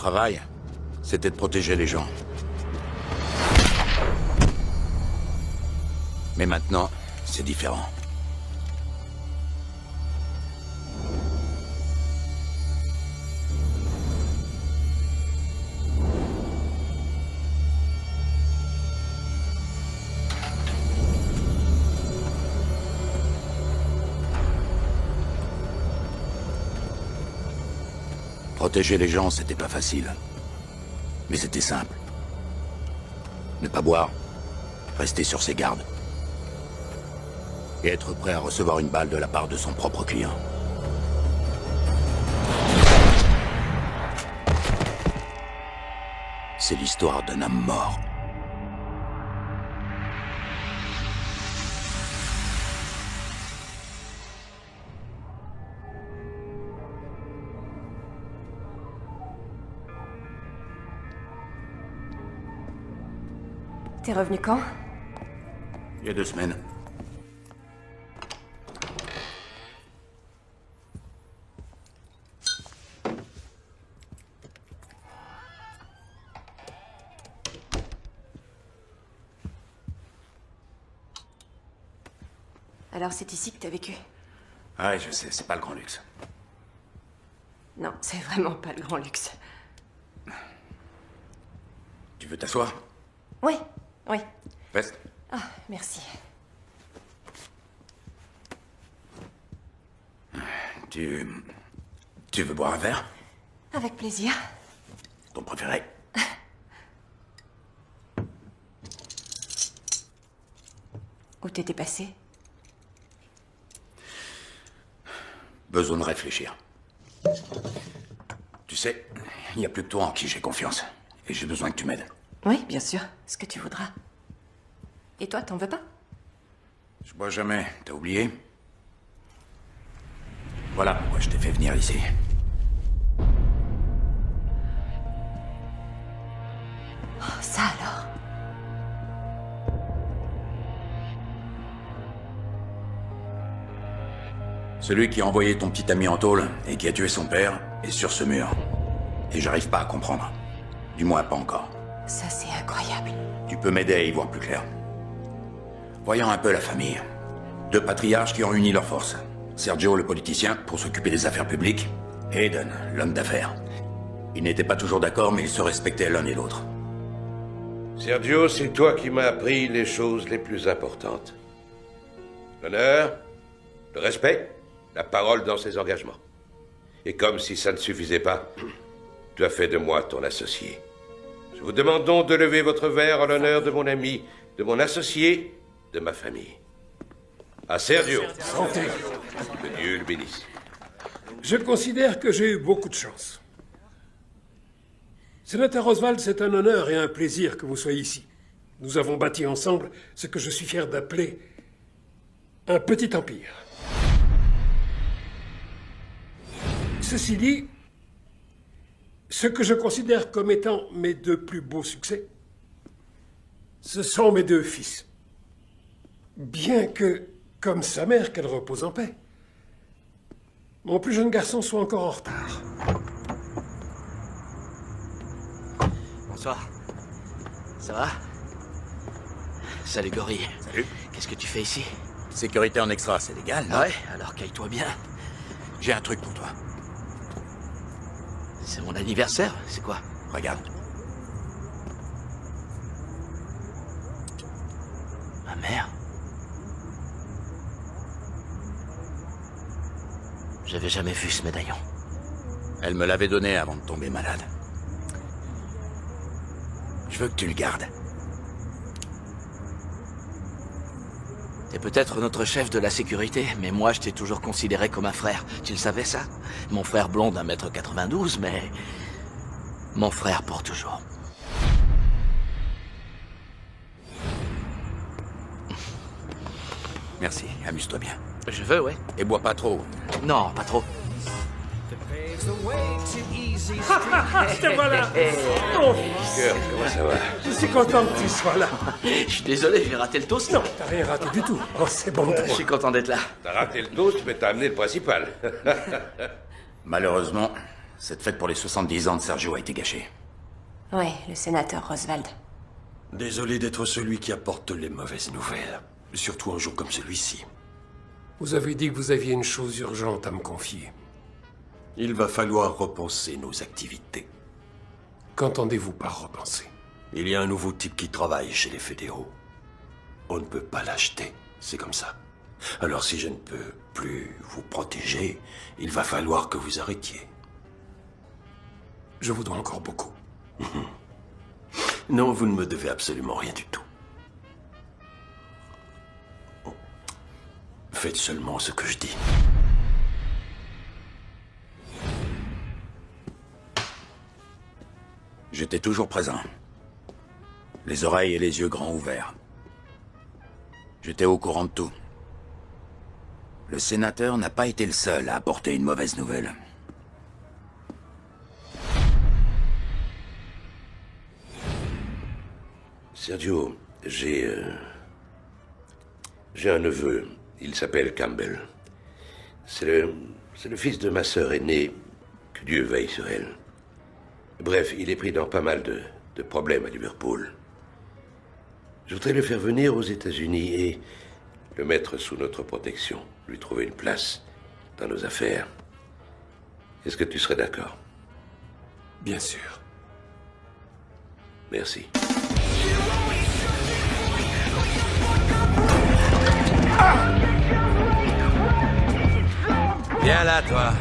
travail, c'était de protéger les gens. Mais maintenant, c'est différent. Protéger les gens, c'était pas facile. Mais c'était simple. Ne pas boire, rester sur ses gardes. Et être prêt à recevoir une balle de la part de son propre client. C'est l'histoire d'un homme mort. T'es revenu quand? Il y a 2 semaines. Alors c'est ici que t'as vécu? Ouais, je sais, c'est pas le grand luxe. Non, c'est vraiment pas le grand luxe. Tu veux t'asseoir? Oui, oui. Veste. Ah, merci. Tu veux boire un verre? Avec plaisir. Ton préféré? Où t'étais passé? Besoin de réfléchir. Tu sais, il n'y a plus que toi en qui j'ai confiance. Et j'ai besoin que tu m'aides. Oui, bien sûr. Ce que tu voudras. Et toi, t'en veux pas? Je bois jamais, t'as oublié? Voilà pourquoi je t'ai fait venir ici. Oh, ça alors? Celui qui a envoyé ton petit ami en tôle et qui a tué son père est sur ce mur. Et j'arrive pas à comprendre. Du moins pas encore. Ça, c'est incroyable. Tu peux m'aider à y voir plus clair. Voyons un peu la famille. 2 patriarches qui ont uni leurs forces. Sergio, le politicien, pour s'occuper des affaires publiques. Et Aiden, l'homme d'affaires. Ils n'étaient pas toujours d'accord, mais ils se respectaient l'un et l'autre. Sergio, c'est toi qui m'as appris les choses les plus importantes. L'honneur, le respect, la parole dans ses engagements. Et comme si ça ne suffisait pas, tu as fait de moi ton associé. Je vous demande donc de lever votre verre en l'honneur de mon ami, de mon associé, de ma famille. À Sergio. Santé. Que Dieu le bénisse. Je considère que j'ai eu beaucoup de chance. Sénateur Oswald, c'est un honneur et un plaisir que vous soyez ici. Nous avons bâti ensemble ce que je suis fier d'appeler un petit empire. Ceci dit, ce que je considère comme étant mes 2 plus beaux succès, ce sont mes 2 fils. Bien que, comme sa mère, qu'elle repose en paix, mon plus jeune garçon soit encore en retard. Bonsoir. Ça va? Salut Gorille. Salut. Qu'est-ce que tu fais ici? Sécurité en extra, c'est légal, non? Ouais, alors caille-toi bien. J'ai un truc pour toi. C'est mon anniversaire, c'est quoi? Regarde. Ma mère? J'avais jamais vu ce médaillon. Elle me l'avait donné avant de tomber malade. Je veux que tu le gardes. T'es peut-être notre chef de la sécurité, mais moi je t'ai toujours considéré comme un frère. Tu le savais ça? Mon frère blond d'1m92, mais... mon frère pour toujours. Merci, amuse-toi bien. Je veux, ouais. Et bois pas trop. Non, pas trop. Te voilà. Oh, Cœur, comment ça va? je suis content que tu sois là. Je suis désolé, j'ai raté le toast. Non, t'as rien raté du tout. Oh, c'est bon pour Je moi. suis content d'être là. T'as raté le toast, mais t'as amené le principal. Malheureusement, Cette fête pour les 70 ans de Sergio a été gâchée. Ouais, le sénateur Roswald. Désolé d'être celui qui apporte les mauvaises nouvelles. Surtout un jour comme celui-ci. Vous avez dit que vous aviez une chose urgente à me confier. Il va falloir repenser nos activités. Qu'entendez-vous par repenser? Il y a un nouveau type qui travaille chez les fédéraux. On ne peut pas l'acheter, c'est comme ça. Alors si je ne peux plus vous protéger, il va falloir que vous arrêtiez. Je vous dois encore beaucoup. Non, vous ne me devez absolument rien du tout. Faites seulement ce que je dis. J'étais toujours présent. Les oreilles et les yeux grands ouverts. J'étais au courant de tout. Le sénateur n'a pas été le seul à apporter une mauvaise nouvelle. Sergio, j'ai un neveu. Il s'appelle Campbell. C'est le fils de ma sœur aînée. Que Dieu veille sur elle. Bref, il est pris dans pas mal de problèmes à Liverpool. Je voudrais le faire venir aux États-Unis et le mettre sous notre protection, lui trouver une place dans nos affaires. Est-ce que tu serais d'accord? Bien sûr. Merci. Viens là, toi.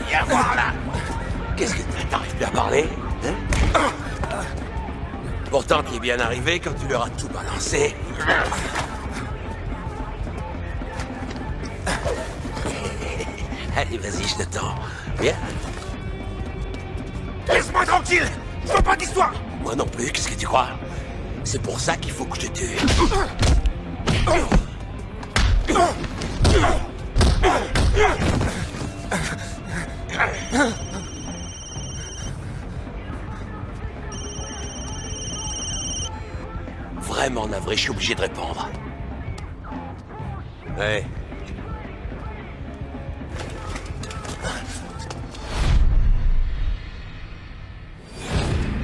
Viens voir là. Qu'est-ce que t'arrives plus à parler, hein? Pourtant, t'es bien arrivé quand tu leur as tout balancé. Allez, vas-y, je t'attends. Viens. Laisse-moi tranquille. Je veux pas d'histoire. Moi non plus, qu'est-ce que tu crois? C'est pour ça qu'il faut que je te tue. Vraiment navré, je suis obligé de répondre. Ouais.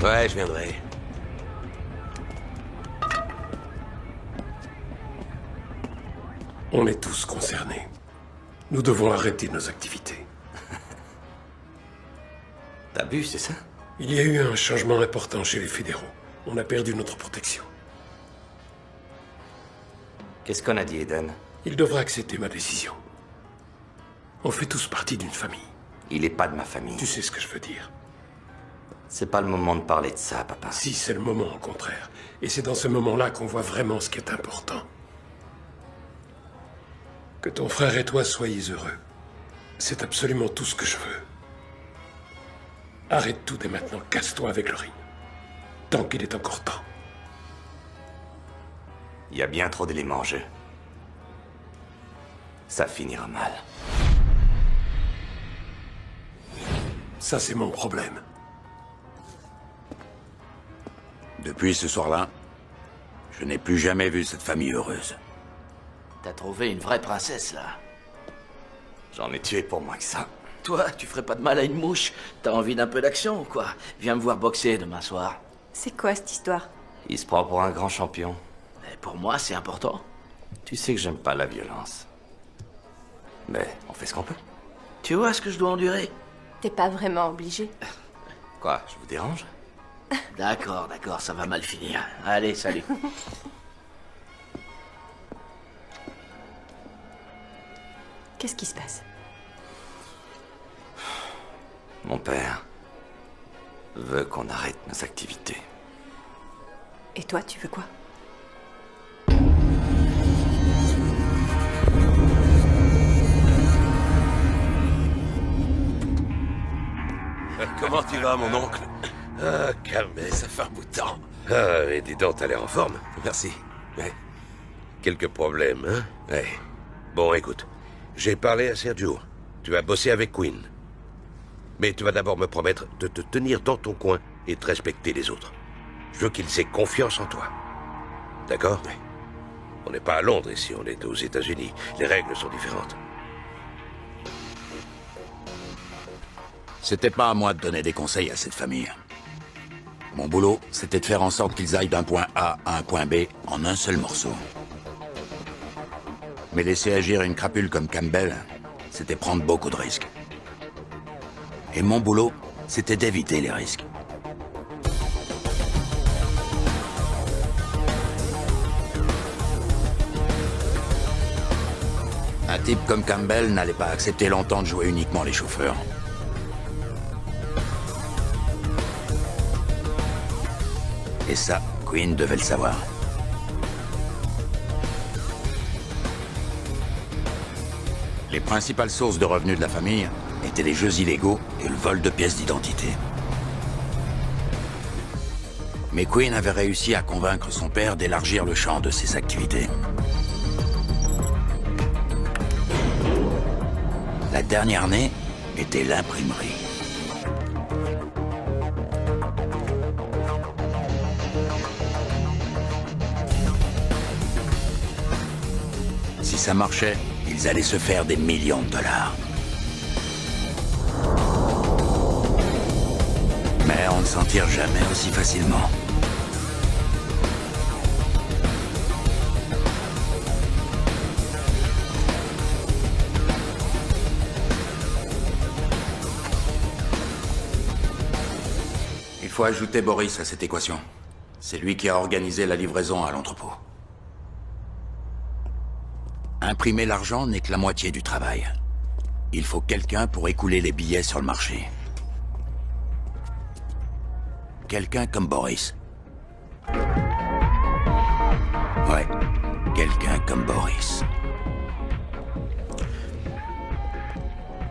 Ouais, je viendrai. On est tous concernés. Nous devons arrêter nos activités. T'as bu, c'est ça? Il y a eu un changement important chez les fédéraux. On a perdu notre protection. Qu'est-ce qu'on a dit, Eden? Il devra accepter ma décision. On fait tous partie d'une famille. Il est pas de ma famille. Tu sais ce que je veux dire. C'est pas le moment de parler de ça, papa. Si, c'est le moment, au contraire. Et c'est dans ce moment-là qu'on voit vraiment ce qui est important. Que ton frère et toi soyez heureux. C'est absolument tout ce que je veux. Arrête tout dès maintenant, casse-toi avec le ring. Tant qu'il est encore temps. Il y a bien trop d'éléments en jeu. Ça finira mal. Ça, c'est mon problème. Depuis ce soir-là, je n'ai plus jamais vu cette famille heureuse. T'as trouvé une vraie princesse, là. J'en ai tué pour moins que ça. Toi, tu ferais pas de mal à une mouche. T'as envie d'un peu d'action ou quoi? Viens me voir boxer demain soir. C'est quoi cette histoire? Il se prend pour un grand champion. Et pour moi, c'est important. Tu sais que j'aime pas la violence. Mais on fait ce qu'on peut. Tu vois ce que je dois endurer? T'es pas vraiment obligé. Quoi, je vous dérange? D'accord, ça va mal finir. Allez, salut. Qu'est-ce qui se passe? Mon père veut qu'on arrête nos activités. Et toi, tu veux quoi? Comment tu vas, mon oncle? Ah, Campbell. Ça fait un bout de temps. Ah, et dis donc, t'as l'air en forme. Merci. Ouais. Quelques problèmes, hein? Ouais. Bon, écoute. J'ai parlé à Sergio. Tu vas bosser avec Quinn. Mais tu vas d'abord me promettre de te tenir dans ton coin et de respecter les autres. Je veux qu'ils aient confiance en toi. D'accord? Oui. On n'est pas à Londres ici, on est aux États-Unis. Les règles sont différentes. C'était pas à moi de donner des conseils à cette famille. Mon boulot, c'était de faire en sorte qu'ils aillent d'un point A à un point B en un seul morceau. Mais laisser agir une crapule comme Campbell, c'était prendre beaucoup de risques. Et mon boulot, c'était d'éviter les risques. Un type comme Campbell n'allait pas accepter longtemps de jouer uniquement les chauffeurs. Et ça, Quinn devait le savoir. Les principales sources de revenus de la famille étaient les jeux illégaux et le vol de pièces d'identité. Mais Quinn avait réussi à convaincre son père d'élargir le champ de ses activités. La dernière née était l'imprimerie. Si ça marchait, ils allaient se faire des millions de dollars. Mais on ne s'en tire jamais aussi facilement. Il faut ajouter Boris à cette équation. C'est lui qui a organisé la livraison à l'entrepôt. Imprimer l'argent n'est que la moitié du travail. Il faut quelqu'un pour écouler les billets sur le marché. Quelqu'un comme Boris. Ouais, quelqu'un comme Boris.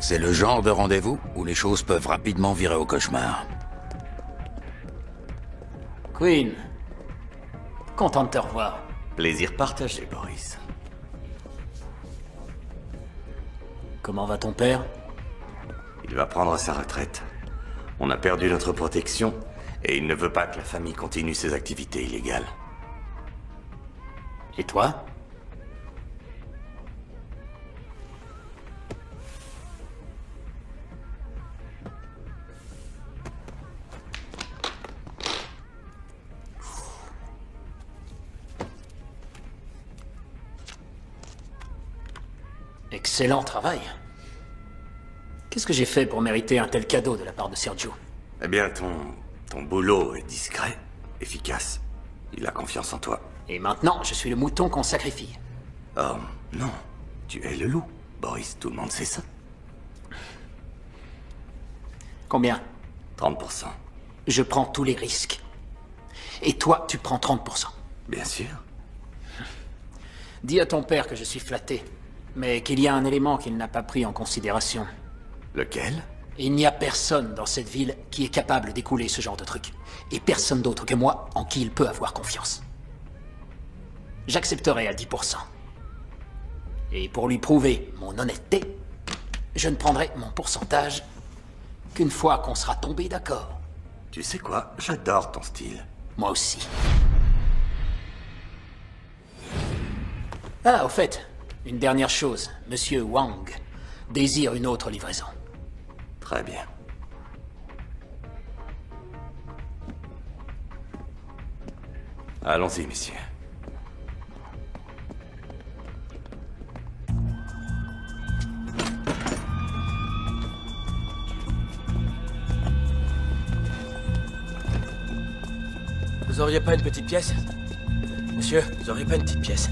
C'est le genre de rendez-vous où les choses peuvent rapidement virer au cauchemar. Quinn, content de te revoir. Plaisir partagé, Boris. Comment va ton père? Il va prendre sa retraite. On a perdu notre protection et il ne veut pas que la famille continue ses activités illégales. Et toi? Excellent travail. Qu'est-ce que j'ai fait pour mériter un tel cadeau de la part de Sergio? Eh bien, ton boulot est discret, efficace. Il a confiance en toi. Et maintenant, je suis le mouton qu'on sacrifie. Oh, non. Tu es le loup, Boris. Tout le monde sait ça. Combien? 30%. Je prends tous les risques. Et toi, tu prends 30%. Bien sûr. Dis à ton père que je suis flatté, mais qu'il y a un élément qu'il n'a pas pris en considération. Lequel? Il n'y a personne dans cette ville qui est capable d'écouler ce genre de truc. Et personne d'autre que moi en qui il peut avoir confiance. J'accepterai à 10%. Et pour lui prouver mon honnêteté, je ne prendrai mon pourcentage qu'une fois qu'on sera tombé d'accord. Tu sais quoi? J'adore ton style. Moi aussi. Ah, au fait, une dernière chose. Monsieur Wang désire une autre livraison. Très bien. Allons-y, messieurs. Vous auriez pas une petite pièce? Monsieur, vous auriez pas une petite pièce?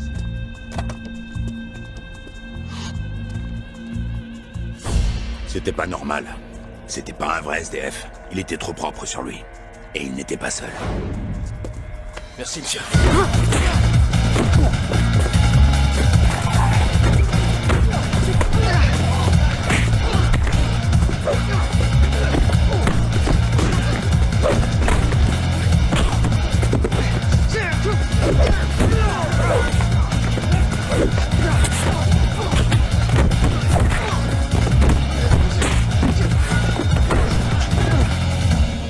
C'était pas normal. C'était pas un vrai SDF. Il était trop propre sur lui. Et il n'était pas seul. Merci, monsieur.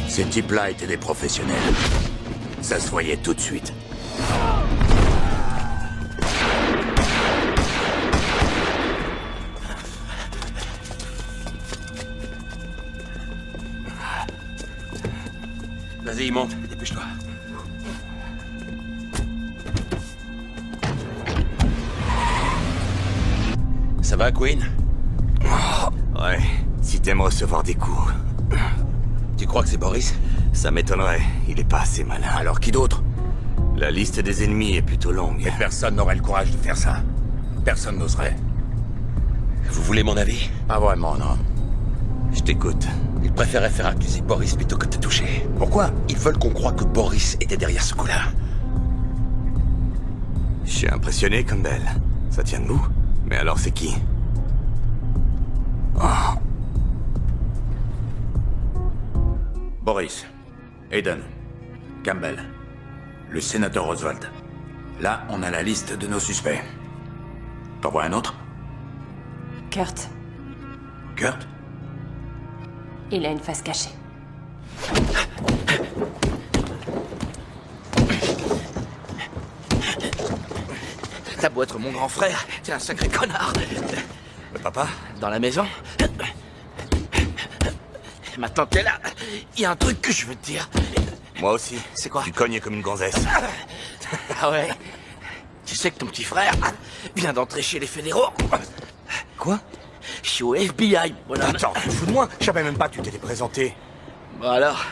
Ces types-là étaient des professionnels. Ça se voyait tout de suite. Vas-y, monte, dépêche-toi. Ça va, Queen? Ouais, si t'aimes recevoir des coups. Tu crois que c'est Boris? Ça m'étonnerait, il est pas assez malin. Alors qui d'autre? La liste des ennemis est plutôt longue. Et personne n'aurait le courage de faire ça. Personne n'oserait. Vous voulez mon avis? Pas vraiment, non. Je t'écoute. Ils préféraient faire accuser Boris plutôt que de te toucher. Pourquoi? Ils veulent qu'on croie que Boris était derrière ce coup-là. Je suis impressionné, Campbell. Ça tient debout. Mais alors c'est qui? Boris, Aiden, Campbell, le sénateur Roosevelt. Là, on a la liste de nos suspects. T'en vois un autre? Kurt, Kurt? il a une face cachée. T'as beau être mon grand frère, t'es un sacré connard. Papa? Dans la maison? Maintenant que t'es là, il y a un truc que je veux te dire. Moi aussi. C'est quoi? Tu cognes comme une gonzesse. Ah ouais? Tu sais que ton petit frère vient d'entrer chez les fédéraux? Quoi? Je suis au FBI, bonhomme. Attends, tu te fous de moi? Je savais même pas que tu t'étais présenté. Bon alors,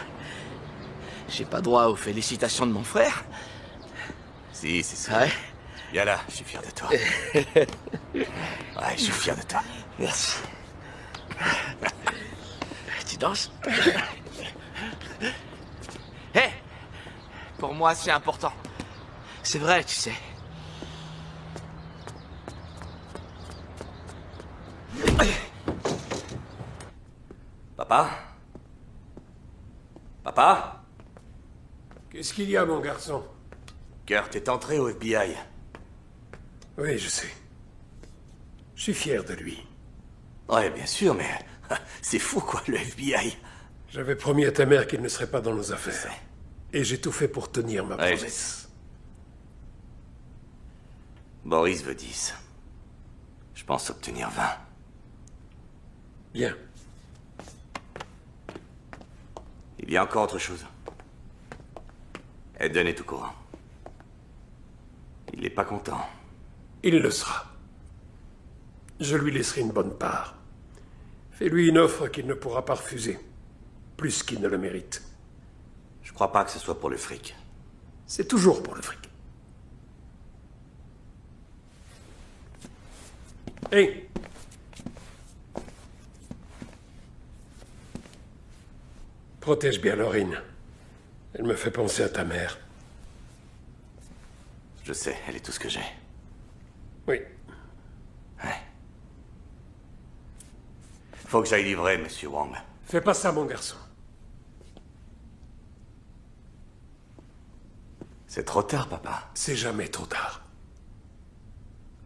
j'ai pas droit aux félicitations de mon frère? Si, c'est ça. Ouais? Viens là, je suis fier de toi. Ouais, je suis fier de toi. Merci. Tu danses? Hé! Pour moi, c'est important. C'est vrai, tu sais. Papa? Papa? Qu'est-ce qu'il y a, mon garçon? Kurt est entré au FBI. Oui, je sais. Je suis fier de lui. Ouais, bien sûr, mais c'est fou, quoi, le FBI. J'avais promis à ta mère qu'il ne serait pas dans nos affaires. Et j'ai tout fait pour tenir ma Ouais, promesse. Boris veut 10. Je pense obtenir 20. Bien. Il y a encore autre chose. Eden est au courant. Il n'est pas content. Il le sera. Je lui laisserai une bonne part. Fais-lui une offre qu'il ne pourra pas refuser. Plus qu'il ne le mérite. Je crois pas que ce soit pour le fric. C'est toujours pour le fric. Hé! Protège bien Laurine. Elle me fait penser à ta mère. Je sais, elle est tout ce que j'ai. Oui. Ouais. Faut que j'aille livrer, Monsieur Wang. Fais pas ça, mon garçon. C'est trop tard, papa. C'est jamais trop tard.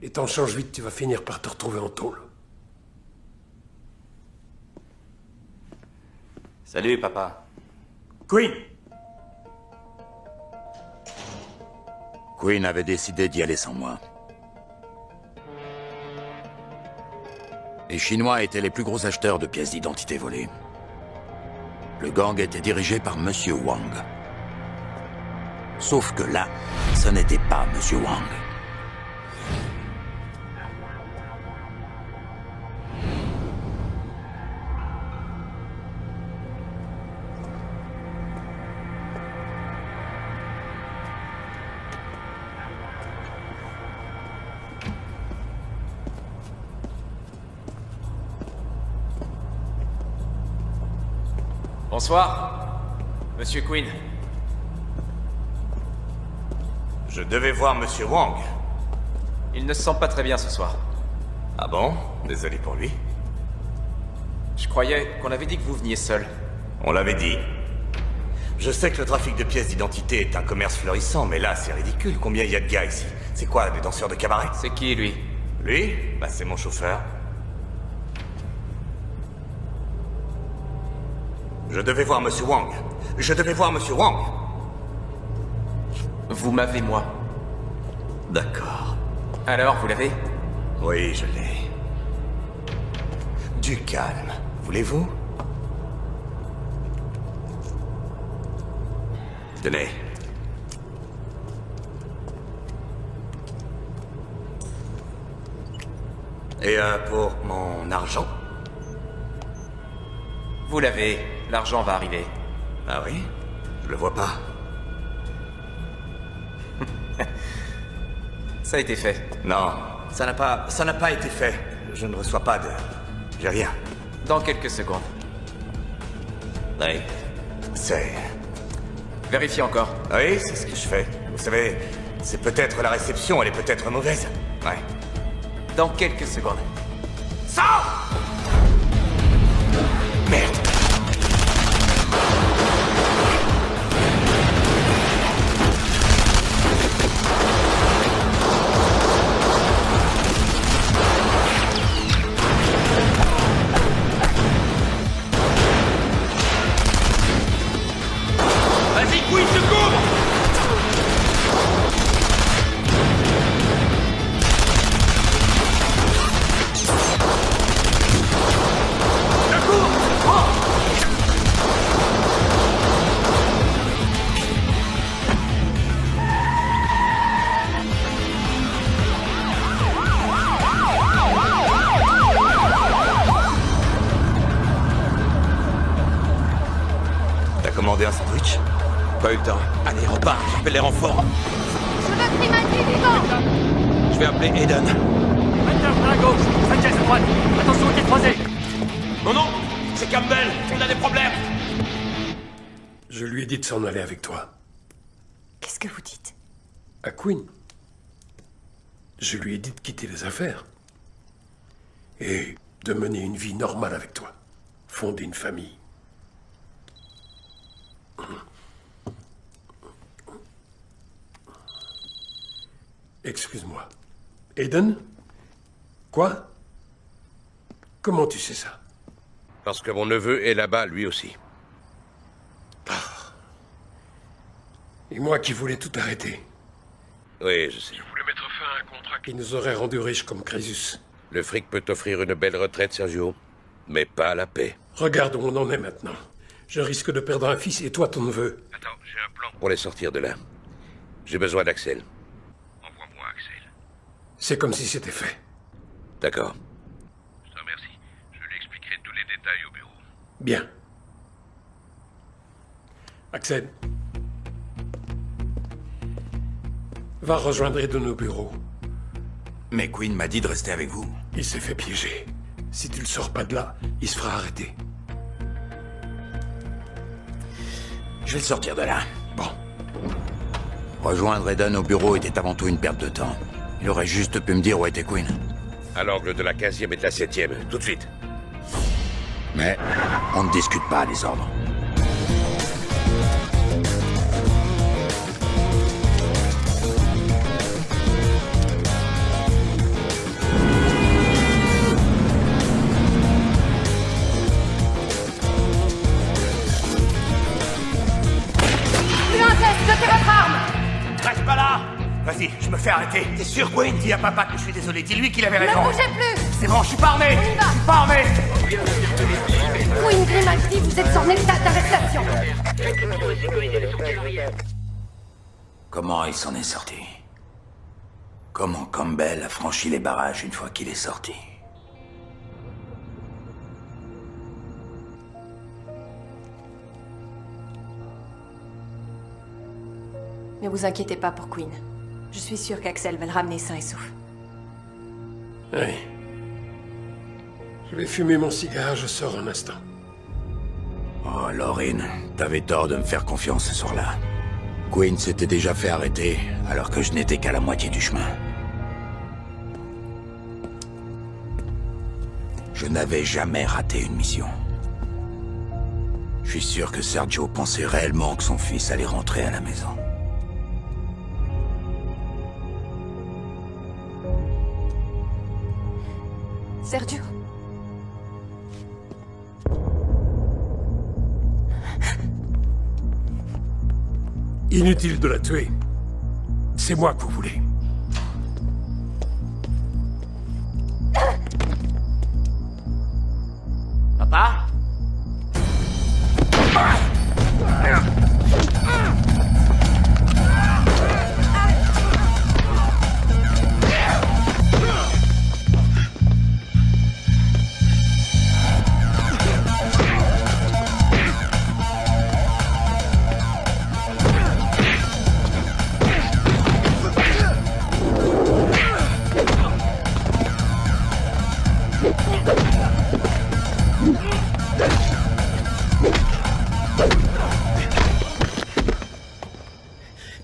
Les temps changent vite, tu vas finir par te retrouver en tôle. Salut, papa. Queen! Queen avait décidé d'y aller sans moi. Les Chinois étaient les plus gros acheteurs de pièces d'identité volées. Le gang était dirigé par Monsieur Wang. Sauf que là, ce n'était pas Monsieur Wang. Bonsoir, Monsieur Queen. Je devais voir Monsieur Wang. Il ne se sent pas très bien ce soir. Ah bon? Désolé pour lui. Je croyais qu'on avait dit que vous veniez seul. On l'avait dit. Je sais que le trafic de pièces d'identité est un commerce florissant, mais là, c'est ridicule. Combien il y a de gars ici? C'est quoi, des danseurs de cabaret? C'est qui, lui? Lui? Bah, c'est mon chauffeur. Je devais voir Monsieur Wang. Je devais voir Monsieur Wang. Vous m'avez, moi. D'accord. Alors, vous l'avez? Oui, je l'ai. Du calme, voulez-vous? Tenez. Et pour mon argent? Vous l'avez. L'argent va arriver. Ah oui? Je le vois pas. Ça a été fait. Non, ça n'a pas été fait. Je ne reçois pas de... J'ai rien. Dans quelques secondes. Oui. C'est... Vérifiez encore. Oui, c'est ce que je fais. Vous savez, c'est peut-être la réception, elle est peut-être mauvaise. Ouais. Dans quelques secondes. Sors! Merde. Vas-y, Queen, secours! T'as commandé un sandwich? Pas eu le temps. Allez, repars, j'appelle les renforts. Je veux Grimaldi vivant! Je vais appeler Aiden. À gauche, Sanchez à droite. Attention au quai croisé. Non, non, c'est Campbell, on a des problèmes. Je lui ai dit de s'en aller avec toi. Qu'est-ce que vous dites? À Queen. Je lui ai dit de quitter les affaires. Et de mener une vie normale avec toi. Fonder une famille. Excuse-moi. Aiden? Quoi? Comment tu sais ça? Parce que mon neveu est là-bas, lui aussi. Et moi qui voulais tout arrêter. Oui, je sais. Je voulais mettre fin à un contrat qui nous aurait rendus riches comme Crésus. Le fric peut t'offrir une belle retraite, Sergio, mais pas la paix. Regarde où on en est maintenant. Je risque de perdre un fils et toi ton neveu. Attends, j'ai un plan pour les sortir de là. J'ai besoin d'Axel. Envoie-moi Axel. C'est comme si c'était fait. D'accord. Je te remercie. Je lui expliquerai tous les détails au bureau. Bien. Axel. Va rejoindre Aiden au bureau. Mais Queen m'a dit de rester avec vous. Il s'est fait piéger. Si tu le sors pas de là, il se fera arrêter. Je vais le sortir de là. Bon. Rejoindre Aiden au bureau était avant tout une perte de temps. Il aurait juste pu me dire où était Queen. À l'angle de la 15e et de la 7e, tout de suite. Mais on ne discute pas les ordres. Reste pas là! Vas-y, je me fais arrêter. T'es sûr, Queen? Dis à papa que je suis désolé. Dis-lui qu'il avait raison. Ne bougez plus! C'est bon, je suis pas armé! On y va. Je suis pas armé! Queen Grimaldi, vous êtes en état d'arrestation! Comment il s'en est sorti? Comment Campbell a franchi les barrages une fois qu'il est sorti? Ne vous inquiétez pas pour Queen. Je suis sûre qu'Axel va le ramener sain et sauf. Oui. Je vais fumer mon cigare, je sors un instant. Oh, Laurine, t'avais tort de me faire confiance ce soir-là. Queen s'était déjà fait arrêter, alors que je n'étais qu'à la moitié du chemin. Je n'avais jamais raté une mission. Je suis sûr que Sergio pensait réellement que son fils allait rentrer à la maison. Sergio? Inutile de la tuer. C'est moi que vous voulez. Papa?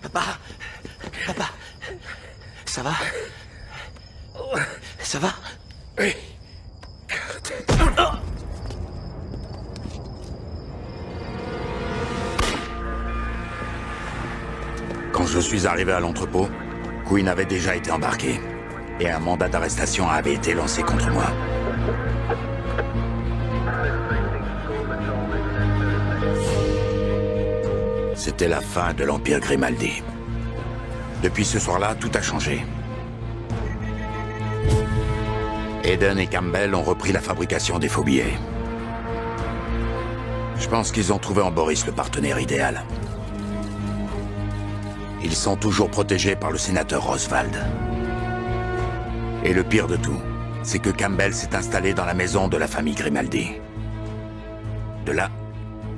Papa. Papa. Ça va? Ça va? Oui. Quand je suis arrivé à l'entrepôt, Quinn avait déjà été embarqué. Et un mandat d'arrestation avait été lancé contre moi. C'était la fin de l'Empire Grimaldi. Depuis ce soir-là, tout a changé. Eden et Campbell ont repris la fabrication des faux billets. Je pense qu'ils ont trouvé en Boris le partenaire idéal. Ils sont toujours protégés par le sénateur Oswald. Et le pire de tout, c'est que Campbell s'est installé dans la maison de la famille Grimaldi. De là,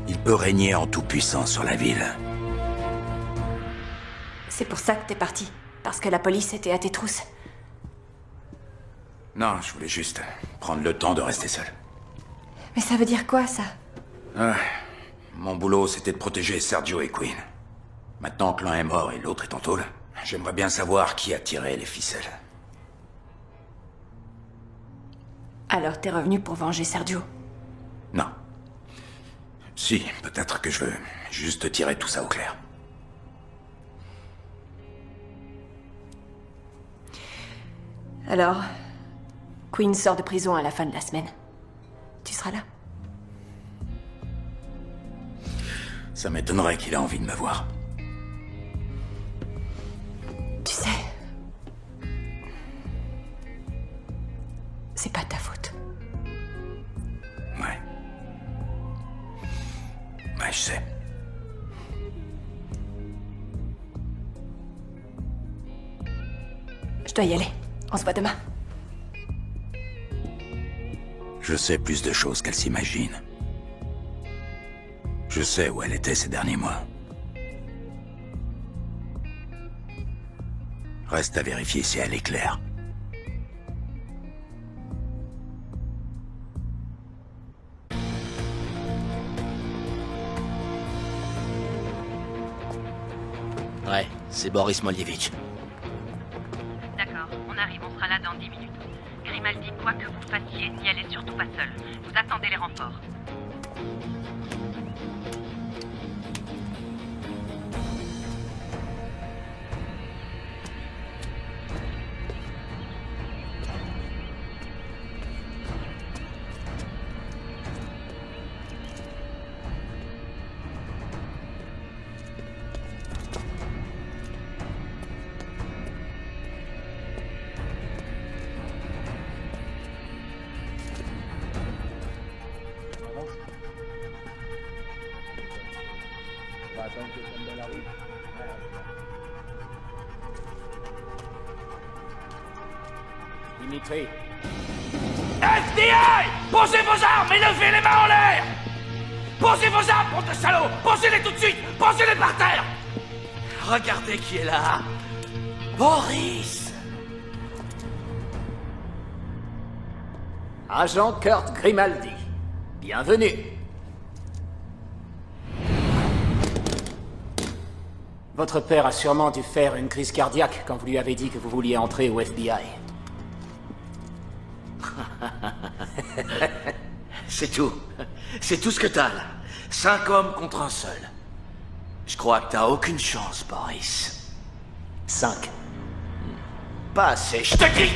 il peut régner en tout-puissance sur la ville. C'est pour ça que t'es parti. Parce que la police était à tes trousses. Non, je voulais juste prendre le temps de rester seul. Mais ça veut dire quoi, ça? Mon boulot, c'était de protéger Sergio et Quinn. Maintenant que l'un est mort et l'autre est en tôle, j'aimerais bien savoir qui a tiré les ficelles. Alors t'es revenu pour venger Sergio? Non. Si, peut-être que je veux juste tirer tout ça au clair. Alors, Quinn sort de prison à la fin de la semaine. Tu seras là? Ça m'étonnerait qu'il ait envie de me voir. Tu sais... C'est pas ta faute. Ouais. Ouais, je sais. Je dois y aller. On se voit demain. Je sais plus de choses qu'elle s'imagine. Je sais où elle était ces derniers mois. Reste à vérifier si elle est claire. Ouais, c'est Boris Moljevich. D'accord, on arrive, on sera là dans 10 minutes. Grimaldi, quoi que vous fassiez, n'y allez surtout pas seul. Vous attendez les renforts. Dimitri. FBI! Posez vos armes et levez les mains en l'air! Posez vos armes, bande de salauds! Posez-les tout de suite! Posez-les par terre! Regardez qui est là! Boris! Agent Kurt Grimaldi. Bienvenue. Votre père a sûrement dû faire une crise cardiaque quand vous lui avez dit que vous vouliez entrer au FBI. C'est tout. C'est tout ce que t'as, là. 5 hommes contre un seul. Je crois que t'as aucune chance, Boris. 5. Pas assez, je te dis.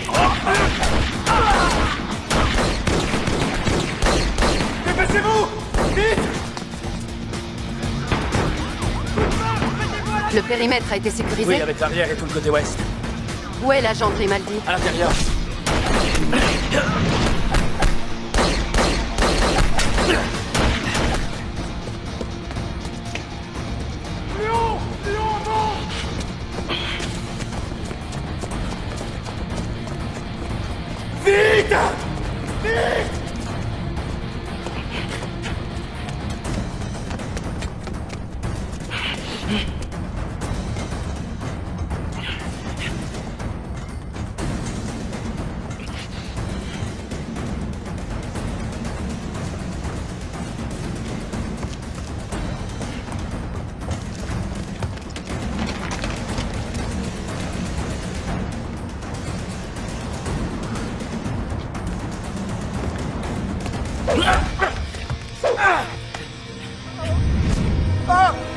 Dépêchez-vous! Vite! Le périmètre a été sécurisé? Oui, avec l'arrière et tout le côté ouest. Où est l'agent Grimaldi? À l'intérieur. Léon! Léon, avant! Vite! Vite!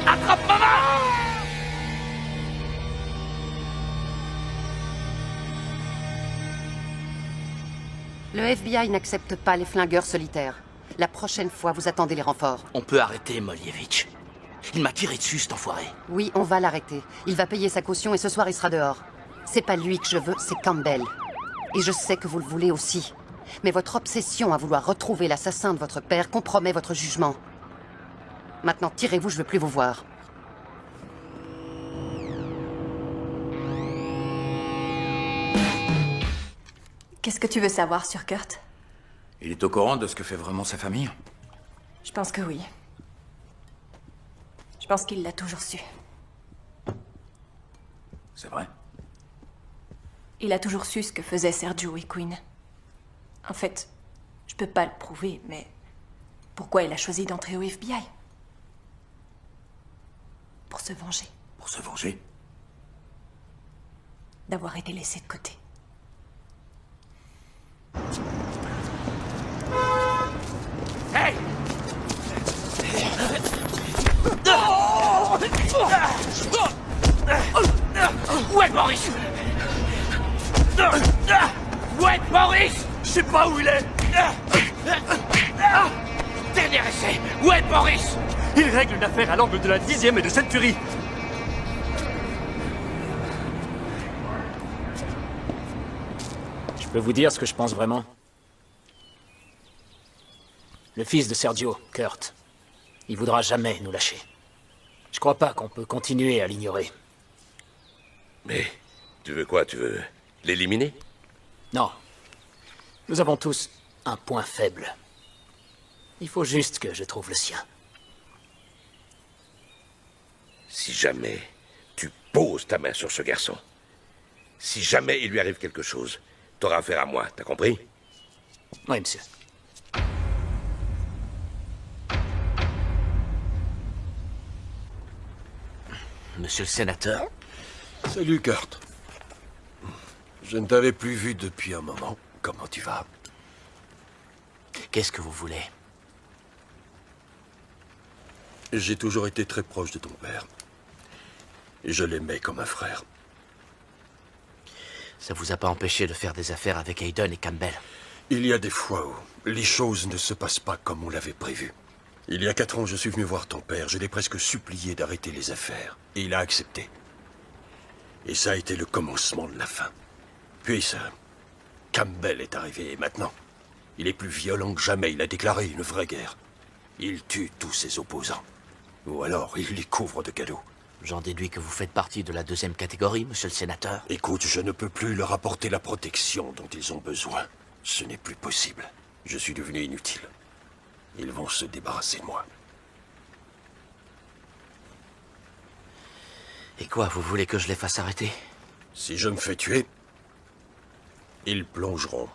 Attrape ma main! Le FBI n'accepte pas les flingueurs solitaires. La prochaine fois, vous attendez les renforts. On peut arrêter Molievich. Il m'a tiré dessus, cet enfoiré. Oui, on va l'arrêter. Il va payer sa caution et ce soir, il sera dehors. C'est pas lui que je veux, c'est Campbell. Et je sais que vous le voulez aussi. Mais votre obsession à vouloir retrouver l'assassin de votre père compromet votre jugement. Maintenant, tirez-vous, je veux plus vous voir. Qu'est-ce que tu veux savoir sur Kurt? Il est au courant de ce que fait vraiment sa famille? Je pense que oui. Je pense qu'il l'a toujours su. C'est vrai? Il a toujours su ce que faisaient Sergio et Quinn. En fait, je peux pas le prouver, mais pourquoi il a choisi d'entrer au FBI? Pour se venger. Pour se venger? D'avoir été laissé de côté. Hey! Où est Boris? Où est Boris? Je sais pas où il est. Dernier essai. Où est Boris? Il règle une affaire à l'angle de la 10e et de Century. Je peux vous dire ce que je pense vraiment? Le fils de Sergio, Kurt, il voudra jamais nous lâcher. Je crois pas qu'on peut continuer à l'ignorer. Mais, tu veux quoi? Tu veux l'éliminer? Non. Nous avons tous un point faible. Il faut juste que je trouve le sien. Si jamais tu poses ta main sur ce garçon, si jamais il lui arrive quelque chose, t'auras affaire à moi, t'as compris? Oui, monsieur. Monsieur le sénateur. Salut, Kurt. Je ne t'avais plus vu depuis un moment. Comment tu vas? Qu'est-ce que vous voulez? J'ai toujours été très proche de ton père. Et je l'aimais comme un frère. Ça vous a pas empêché de faire des affaires avec Hayden et Campbell? Il y a des fois où les choses ne se passent pas comme on l'avait prévu. Il y a 4 ans, je suis venu voir ton père. Je l'ai presque supplié d'arrêter les affaires. Et il a accepté. Et ça a été le commencement de la fin. Puis ça... Campbell est arrivé et maintenant, il est plus violent que jamais. Il a déclaré une vraie guerre. Il tue tous ses opposants. Ou alors, il les couvre de cadeaux. J'en déduis que vous faites partie de la 2e catégorie, monsieur le sénateur. Écoute, je ne peux plus leur apporter la protection dont ils ont besoin. Ce n'est plus possible. Je suis devenu inutile. Ils vont se débarrasser de moi. Et quoi, vous voulez que je les fasse arrêter? Si je me fais tuer, ils plongeront.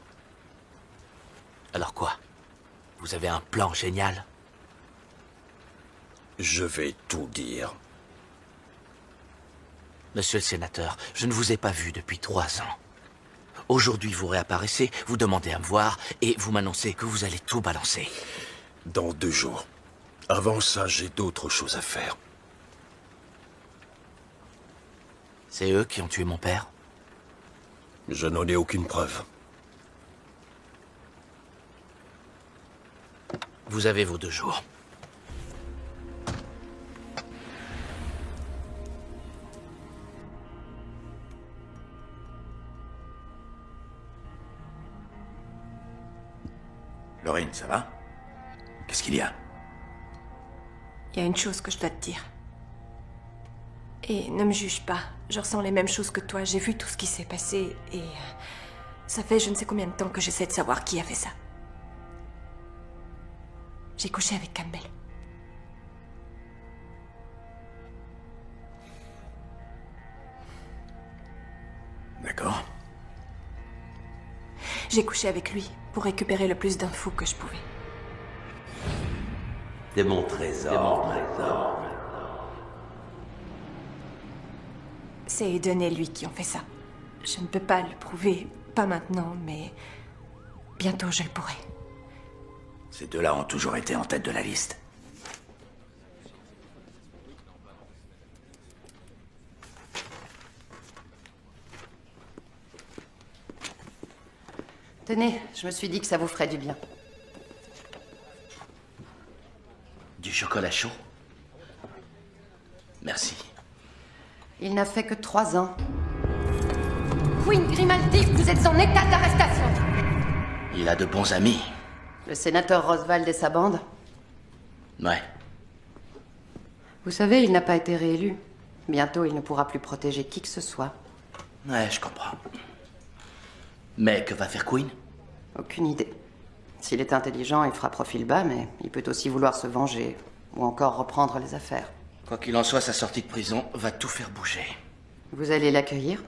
Alors quoi? Vous avez un plan génial? Je vais tout dire. Monsieur le sénateur, je ne vous ai pas vu depuis 3 ans. Aujourd'hui, vous réapparaissez, vous demandez à me voir, et vous m'annoncez que vous allez tout balancer. Dans 2 jours. Avant ça, j'ai d'autres choses à faire. C'est eux qui ont tué mon père? Je n'en ai aucune preuve. Vous avez vos 2 jours. Lorraine, ça va? Qu'est-ce qu'il y a? Il y a une chose que je dois te dire. Et ne me juge pas. Je ressens les mêmes choses que toi. J'ai vu tout ce qui s'est passé et... ça fait je ne sais combien de temps que j'essaie de savoir qui a fait ça. J'ai couché avec Campbell. D'accord. J'ai couché avec lui pour récupérer le plus d'infos que je pouvais. C'est mon trésor. C'est Hayden et lui qui ont fait ça. Je ne peux pas le prouver, pas maintenant, mais bientôt je le pourrai. Ces deux-là ont toujours été en tête de la liste. Tenez, je me suis dit que ça vous ferait du bien. Du chocolat chaud? Merci. Il n'a fait que 3 ans. Queen Grimaldi, vous êtes en état d'arrestation. Il a de bons amis. Le sénateur Roswald et sa bande? Ouais. Vous savez, il n'a pas été réélu. Bientôt, il ne pourra plus protéger qui que ce soit. Ouais, je comprends. Mais que va faire Queen? Aucune idée. S'il est intelligent, il fera profil bas, mais il peut aussi vouloir se venger. Ou encore reprendre les affaires. Quoi qu'il en soit, sa sortie de prison va tout faire bouger. Vous allez l'accueillir?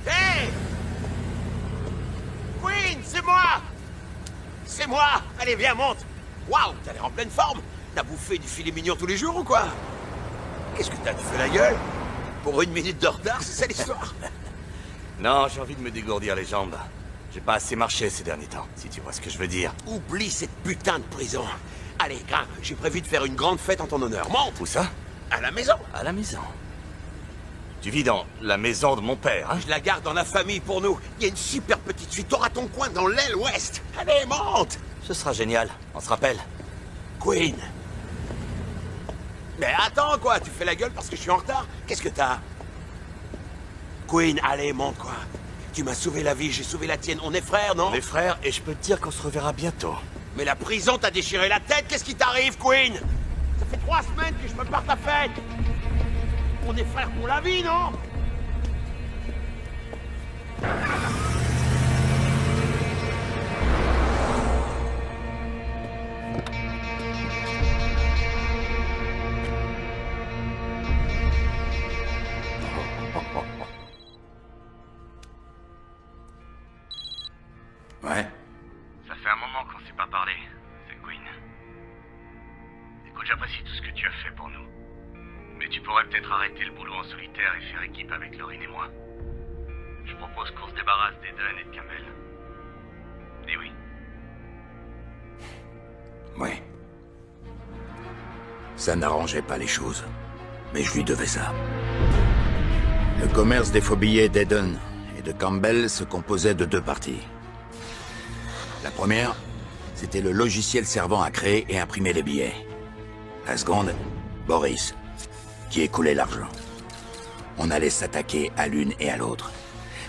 Hey! Queen, c'est moi! C'est moi! Allez, viens, monte! Waouh, t'as l'air en pleine forme! T'as bouffé du filet mignon tous les jours ou quoi? Qu'est-ce que t'as? Tu fais la gueule? Pour 1 minute de retard, c'est ça l'histoire? Non, j'ai envie de me dégourdir les jambes. J'ai pas assez marché ces derniers temps, si tu vois ce que je veux dire. Oublie cette putain de prison. Allez, grimpe, j'ai prévu de faire une grande fête en ton honneur. Monte! Où ça? À la maison. À la maison. Tu vis dans la maison de mon père, hein? Je la garde dans la famille pour nous. Il y a une super petite suite. T'auras ton coin dans l'aile ouest. Allez, monte! Ce sera génial, on se rappelle. Queen. Mais attends, quoi? Tu fais la gueule parce que je suis en retard? Qu'est-ce que t'as? Queen, allez, monte, quoi. Tu m'as sauvé la vie, j'ai sauvé la tienne. On est frères, non? On est frères et je peux te dire qu'on se reverra bientôt. Mais la prison t'a déchiré la tête. Qu'est-ce qui t'arrive, Queen? Ça fait 3 semaines que je me pars ta fête. On est frères pour la vie, non? Ouais. Ça fait un moment qu'on s'est pas parlé, c'est Queen. Écoute, j'apprécie tout ce que tu as fait pour nous. Mais tu pourrais peut-être arrêter le boulot en solitaire et faire équipe avec Lorraine et moi. Je propose qu'on se débarrasse d'Eden et de Campbell. Dis oui. Oui. Ça n'arrangeait pas les choses. Mais je lui devais ça. Le commerce des faux billets d'Eden et de Campbell se composait de 2 parties. La première, c'était le logiciel servant à créer et imprimer les billets. La seconde, Boris, qui écoulait l'argent. On allait s'attaquer à l'une et à l'autre.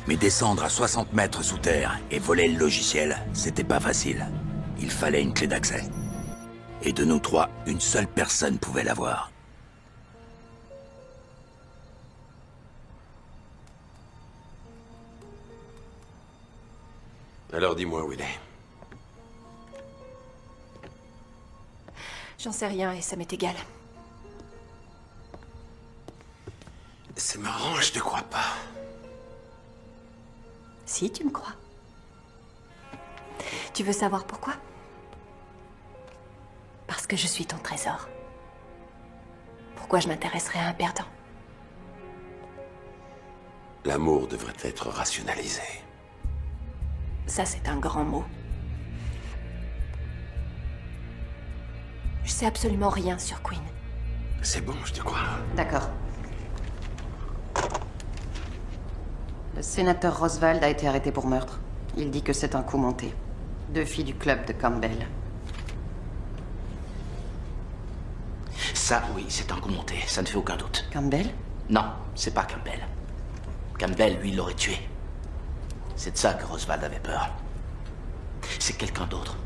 Mais descendre à 60 mètres sous terre et voler le logiciel, c'était pas facile. Il fallait une clé d'accès. Et de nous 3, une seule personne pouvait l'avoir. Alors dis-moi où il est. J'en sais rien et ça m'est égal. C'est marrant, je te crois pas. Si, tu me crois. Tu veux savoir pourquoi? Parce que je suis ton trésor. Pourquoi je m'intéresserais à un perdant? L'amour devrait être rationalisé. Ça, c'est un grand mot. Je sais absolument rien sur Queen. C'est bon, je te crois. D'accord. Le sénateur Roswald a été arrêté pour meurtre. Il dit que c'est un coup monté. 2 filles du club de Campbell. Ça, oui, c'est un coup monté, ça ne fait aucun doute. Campbell? Non, c'est pas Campbell. Campbell, lui, l'aurait tué. C'est de ça que Roswald avait peur. C'est quelqu'un d'autre.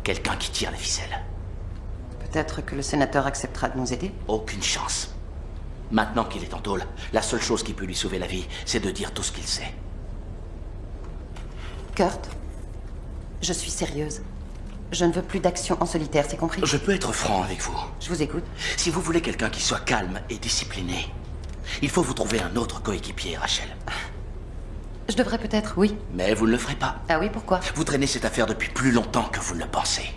Quelqu'un qui tire les ficelles. Peut-être que le sénateur acceptera de nous aider? Aucune chance. Maintenant qu'il est en tôle, la seule chose qui peut lui sauver la vie, c'est de dire tout ce qu'il sait. Kurt, je suis sérieuse. Je ne veux plus d'action en solitaire, c'est compris? Je peux être franc avec vous. Je vous écoute. Si vous voulez quelqu'un qui soit calme et discipliné, il faut vous trouver un autre coéquipier, Rachel. Je devrais peut-être, oui. Mais vous ne le ferez pas. Ah oui, pourquoi? Vous traînez cette affaire depuis plus longtemps que vous ne le pensez.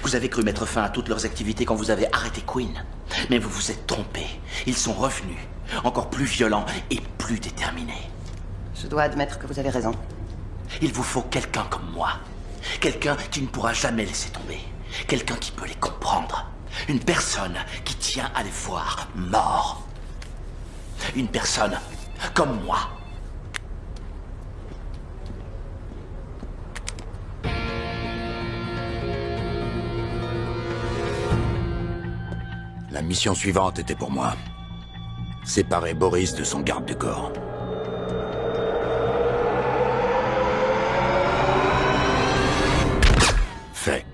Vous avez cru mettre fin à toutes leurs activités quand vous avez arrêté Quinn. Mais vous vous êtes trompé. Ils sont revenus, encore plus violents et plus déterminés. Je dois admettre que vous avez raison. Il vous faut quelqu'un comme moi. Quelqu'un qui ne pourra jamais laisser tomber. Quelqu'un qui peut les comprendre. Une personne qui tient à les voir morts. Une personne comme moi. La mission suivante était pour moi. Séparer Boris de son garde du corps. Fait.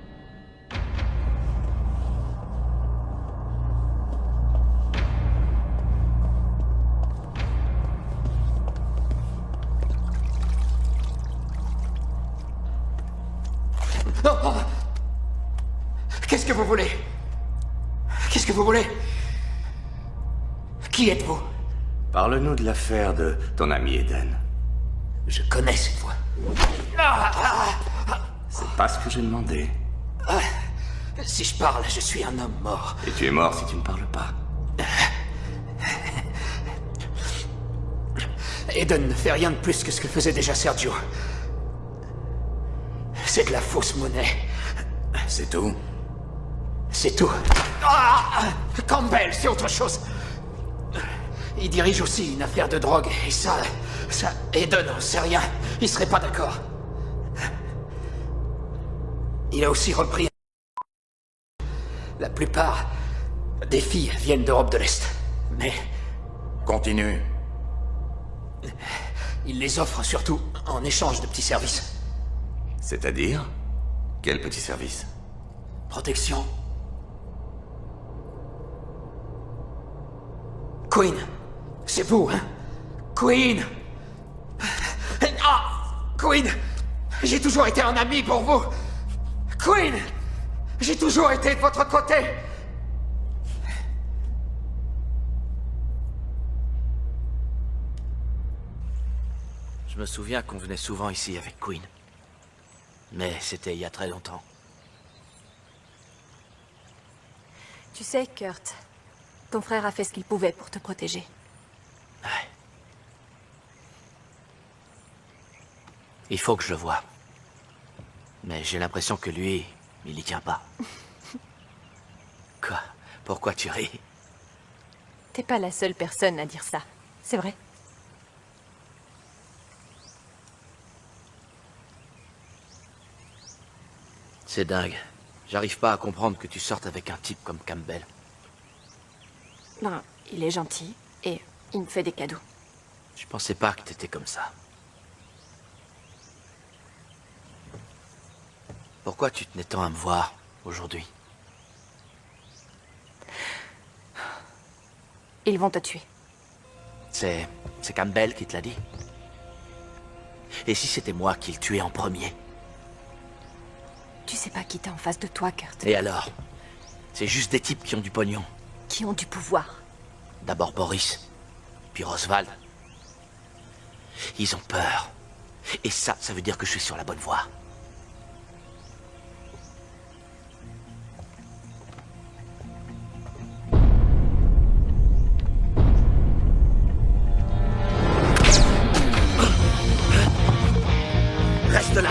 Oh. Qu'est-ce que vous voulez? Qu'est-ce que vous voulez? Qui êtes-vous? Parle-nous de l'affaire de ton ami Eden. Je connais cette voix. C'est pas ce que j'ai demandé. Si je parle, je suis un homme mort. Et tu es mort si tu ne parles pas. Eden ne fait rien de plus que ce que faisait déjà Sergio. C'est de la fausse monnaie. C'est tout? C'est tout. Campbell, c'est autre chose. Il dirige aussi une affaire de drogue, et ça, Eden n'en sait rien. Il serait pas d'accord. Il a aussi repris... La plupart des filles viennent d'Europe de l'Est, mais... Continue. Il les offre surtout en échange de petits services. C'est-à-dire? Quel petit service? Protection. Quinn, c'est vous, hein? Quinn! Quinn! J'ai toujours été un ami pour vous! Quinn! J'ai toujours été de votre côté! Je me souviens qu'on venait souvent ici avec Quinn. Mais c'était il y a très longtemps. Tu sais, Kurt, ton frère a fait ce qu'il pouvait pour te protéger. Ouais. Il faut que je le voie. Mais j'ai l'impression que lui, il y tient pas. Quoi? Pourquoi tu ris? T'es pas la seule personne à dire ça, c'est vrai. C'est dingue. J'arrive pas à comprendre que tu sortes avec un type comme Campbell. Ben, il est gentil et il me fait des cadeaux. Je pensais pas que t'étais comme ça. Pourquoi tu tenais tant à me voir aujourd'hui? Ils vont te tuer. C'est Campbell qui te l'a dit? Et si c'était moi qui le tuais en premier? Tu sais pas qui t'es en face de toi, Kurt. Et alors? C'est juste des types qui ont du pognon. Qui ont du pouvoir. D'abord Boris, puis Roswald. Ils ont peur. Et ça veut dire que je suis sur la bonne voie. Reste là!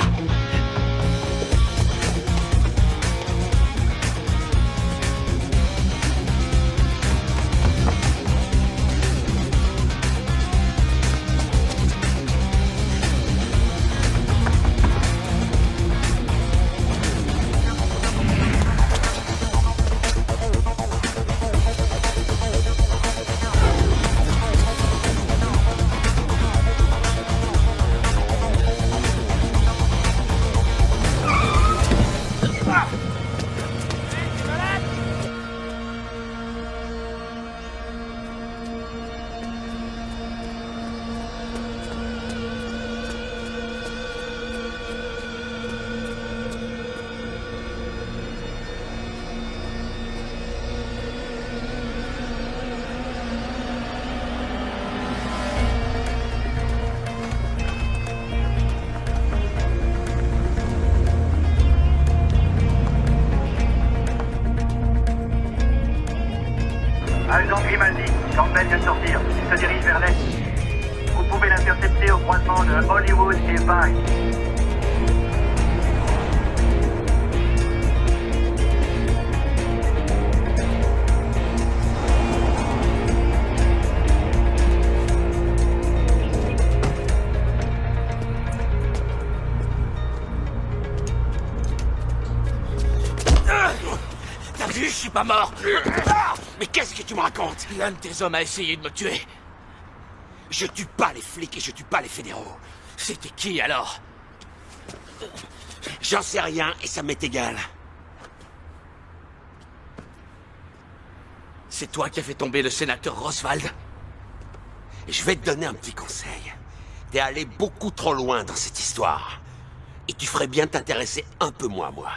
Vous pouvez l'intercepter au croisement de Hollywood et Vine. T'as vu, je suis pas mort. Mais qu'est-ce que tu me racontes? L'un de tes hommes a essayé de me tuer. Je tue pas les flics et je tue pas les fédéraux. C'était qui alors? J'en sais rien et ça m'est égal. C'est toi qui as fait tomber le sénateur Roswald? Je vais te donner un petit conseil. T'es allé beaucoup trop loin dans cette histoire. Et tu ferais bien t'intéresser un peu moins à moi.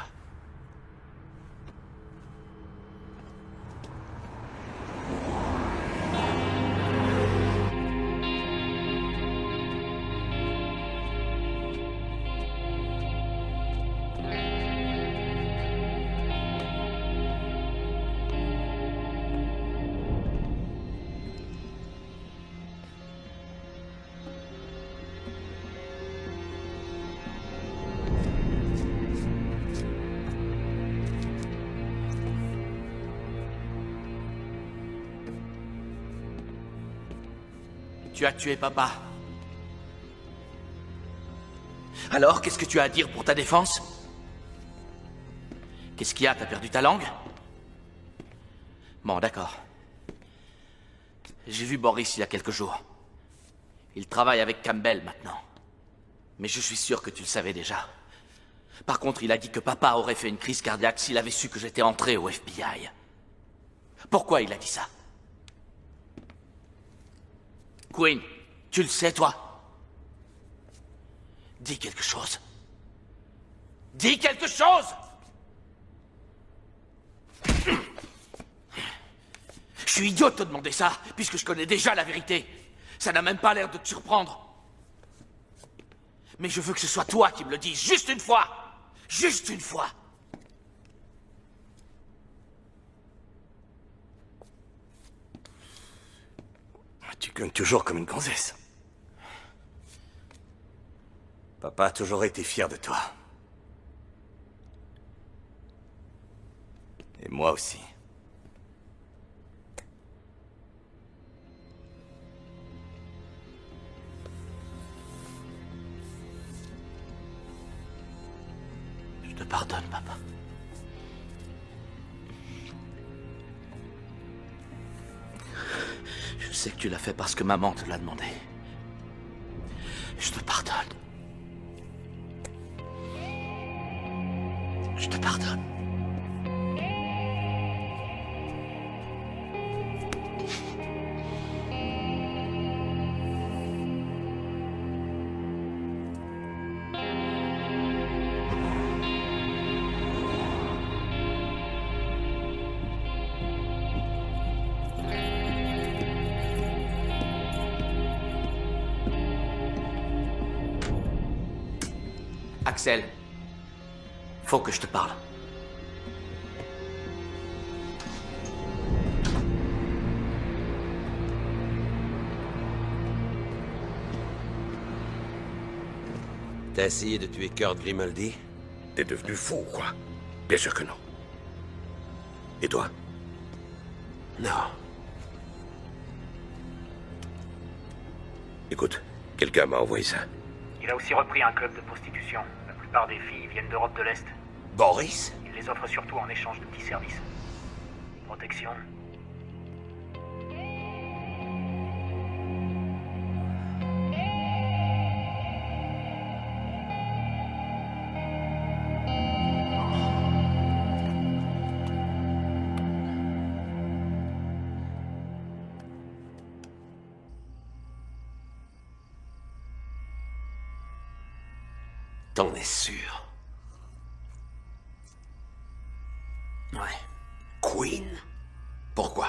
Tu as tué papa. Alors, qu'est-ce que tu as à dire pour ta défense? Qu'est-ce qu'il y a? T'as perdu ta langue? Bon, d'accord. J'ai vu Boris il y a quelques jours. Il travaille avec Campbell maintenant. Mais je suis sûr que tu le savais déjà. Par contre, il a dit que papa aurait fait une crise cardiaque s'il avait su que j'étais entré au FBI. Pourquoi il a dit ça? Quinn, tu le sais, toi? Dis quelque chose. Dis quelque chose! Je suis idiot de te demander ça, puisque je connais déjà la vérité. Ça n'a même pas l'air de te surprendre. Mais je veux que ce soit toi qui me le dises, juste une fois! Juste une fois! Tu cognes toujours comme une gonzesse. Papa a toujours été fier de toi. Et moi aussi. Je te pardonne, papa. Je sais que tu l'as fait parce que maman te l'a demandé. Je te pardonne. Je te pardonne. Axel, faut que je te parle. T'as essayé de tuer Kurt Grimaldi? T'es devenu fou, quoi? Bien sûr que non. Et toi? Non. Écoute, quelqu'un m'a envoyé ça. Il a aussi repris un club de prostitution. La plupart des filles viennent d'Europe de l'Est. Boris? Il les offre surtout en échange de petits services. Protection. T'en es sûr? Ouais. Quinn? Pourquoi?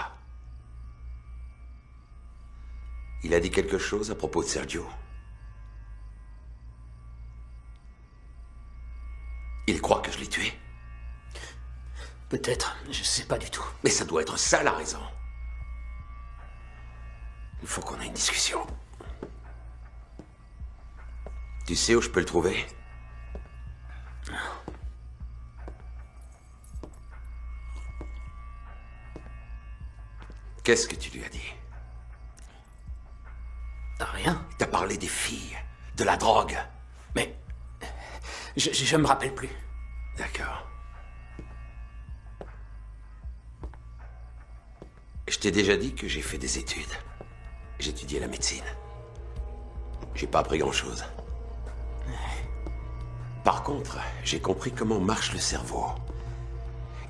Il a dit quelque chose à propos de Sergio? Il croit que je l'ai tué? Peut-être, je sais pas du tout. Mais ça doit être ça la raison. Il faut qu'on ait une discussion. Tu sais où je peux le trouver? Qu'est-ce que tu lui as dit? Rien. T'as parlé des filles, de la drogue. Mais... Je me rappelle plus. D'accord. Je t'ai déjà dit que j'ai fait des études. J'ai étudié la médecine. J'ai pas appris grand-chose. Par contre, j'ai compris comment marche le cerveau.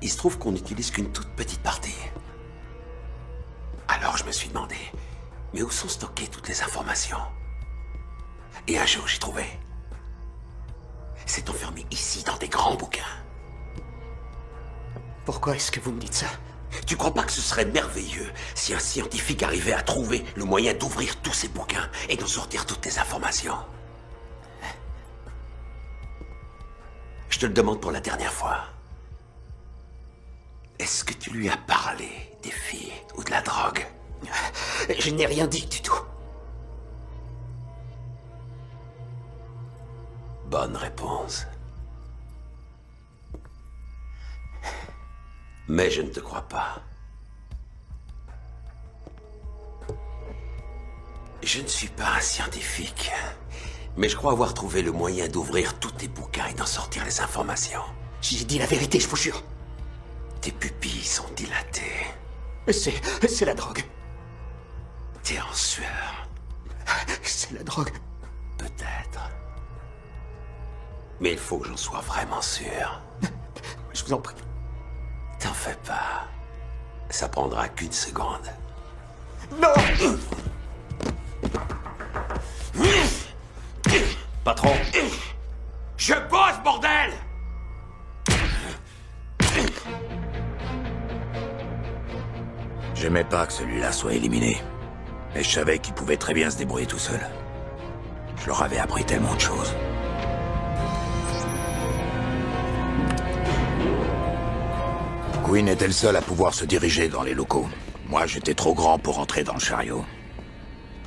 Il se trouve qu'on n'utilise qu'une toute petite partie. Alors je me suis demandé, mais où sont stockées toutes les informations? Et un jour, j'ai trouvé. C'est enfermé ici, dans des grands bouquins. Pourquoi est-ce que vous me dites ça? Tu crois pas que ce serait merveilleux si un scientifique arrivait à trouver le moyen d'ouvrir tous ces bouquins et d'en sortir toutes les informations? Je te le demande pour la dernière fois. Est-ce que tu lui as parlé des filles ou de la drogue? Je n'ai rien dit du tout. Bonne réponse. Mais je ne te crois pas. Je ne suis pas un scientifique, mais je crois avoir trouvé le moyen d'ouvrir tous tes bouquins et d'en sortir les informations. J'ai dit la vérité, je vous jure. Tes pupilles sont dilatées. C'est la drogue. T'es en sueur. C'est la drogue. Peut-être. Mais il faut que j'en sois vraiment sûr. Je vous en prie. T'en fais pas. Ça prendra qu'une seconde. Non! Patron. Je bosse, bordel! J'aimais pas que celui-là soit éliminé. Mais je savais qu'il pouvait très bien se débrouiller tout seul. Je leur avais appris tellement de choses. Quinn était le seul à pouvoir se diriger dans les locaux. Moi, j'étais trop grand pour entrer dans le chariot.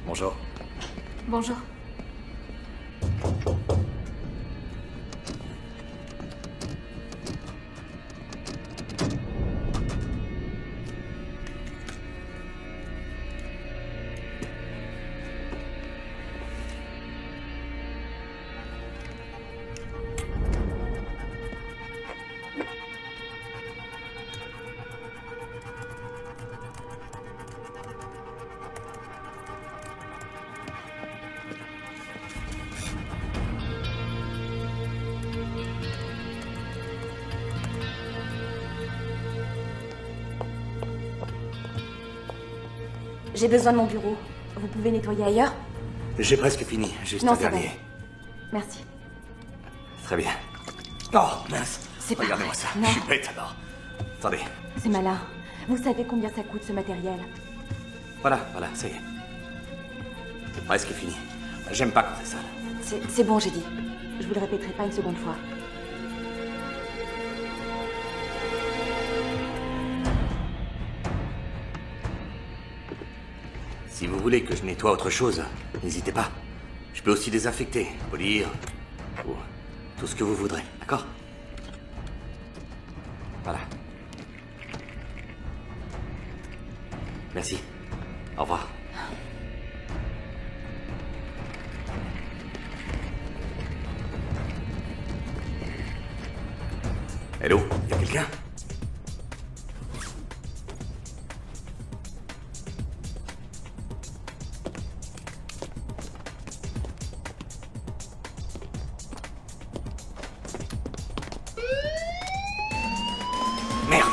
Bonjour. Bonjour. J'ai besoin de mon bureau. Vous pouvez nettoyer ailleurs? J'ai presque fini, juste Non, un ça va. dernier. Merci. Très bien. Oh, mince. C'est pas Regardez-moi vrai. ça. Non. Je suis bête alors. Attendez. C'est malin. Vous savez combien ça coûte ce matériel? Voilà, ça y est. C'est presque fini. J'aime pas quand c'est sale. C'est bon, j'ai dit. Je vous le répéterai pas une seconde fois. Si vous voulez que je nettoie autre chose, n'hésitez pas. Je peux aussi désinfecter, polir, ou tout ce que vous voudrez, d'accord? Voilà. Merci. Au revoir. Hello, y a quelqu'un? Merde!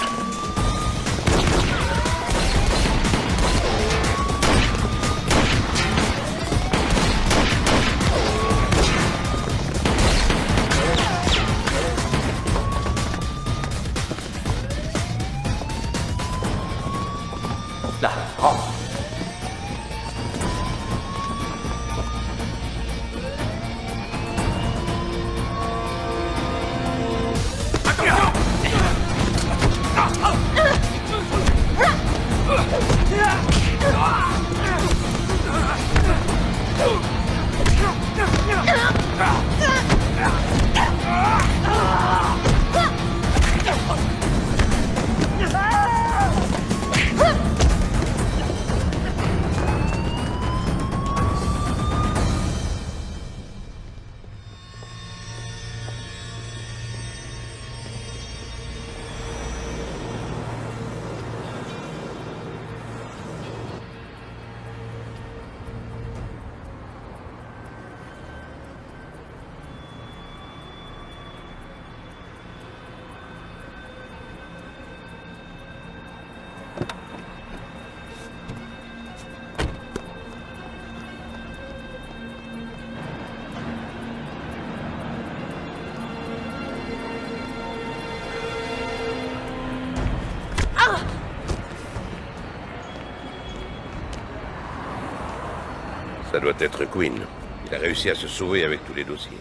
Ça doit être Quinn. Il a réussi à se sauver avec tous les dossiers.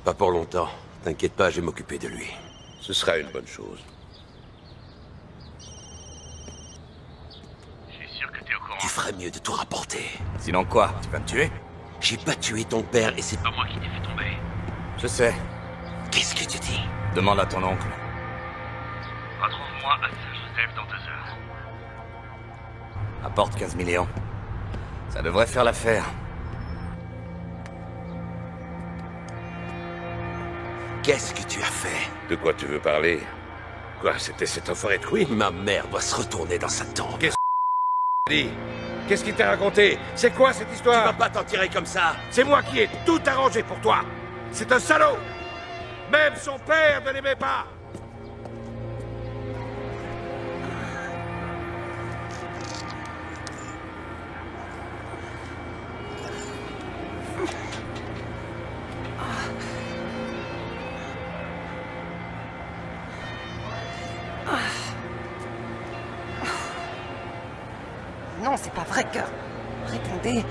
Pas pour longtemps. T'inquiète pas, je vais m'occuper de lui. Ce sera une bonne chose. Je suis sûr que t'es au courant. Tu ferais mieux de tout rapporter. Sinon quoi? Tu vas me tuer? J'ai pas tué ton père et c'est pas moi qui t'ai fait tomber. Je sais. Qu'est-ce que tu dis? Demande à ton oncle. Retrouve-moi à Saint-Joseph dans 2 heures. Apporte 15 millions. Ça devrait faire l'affaire. Qu'est-ce que tu as fait? De quoi tu veux parler? Quoi, c'était cet enfoiré de Quinn? Ma mère doit se retourner dans sa tombe. Qu'est-ce qu'il dit? Qu'est-ce qu'il t'a raconté? C'est quoi cette histoire? Tu vas pas t'en tirer comme ça. C'est moi qui ai tout arrangé pour toi. C'est un salaud. Même son père ne l'aimait pas. Non, c'est pas vrai que... Répondez...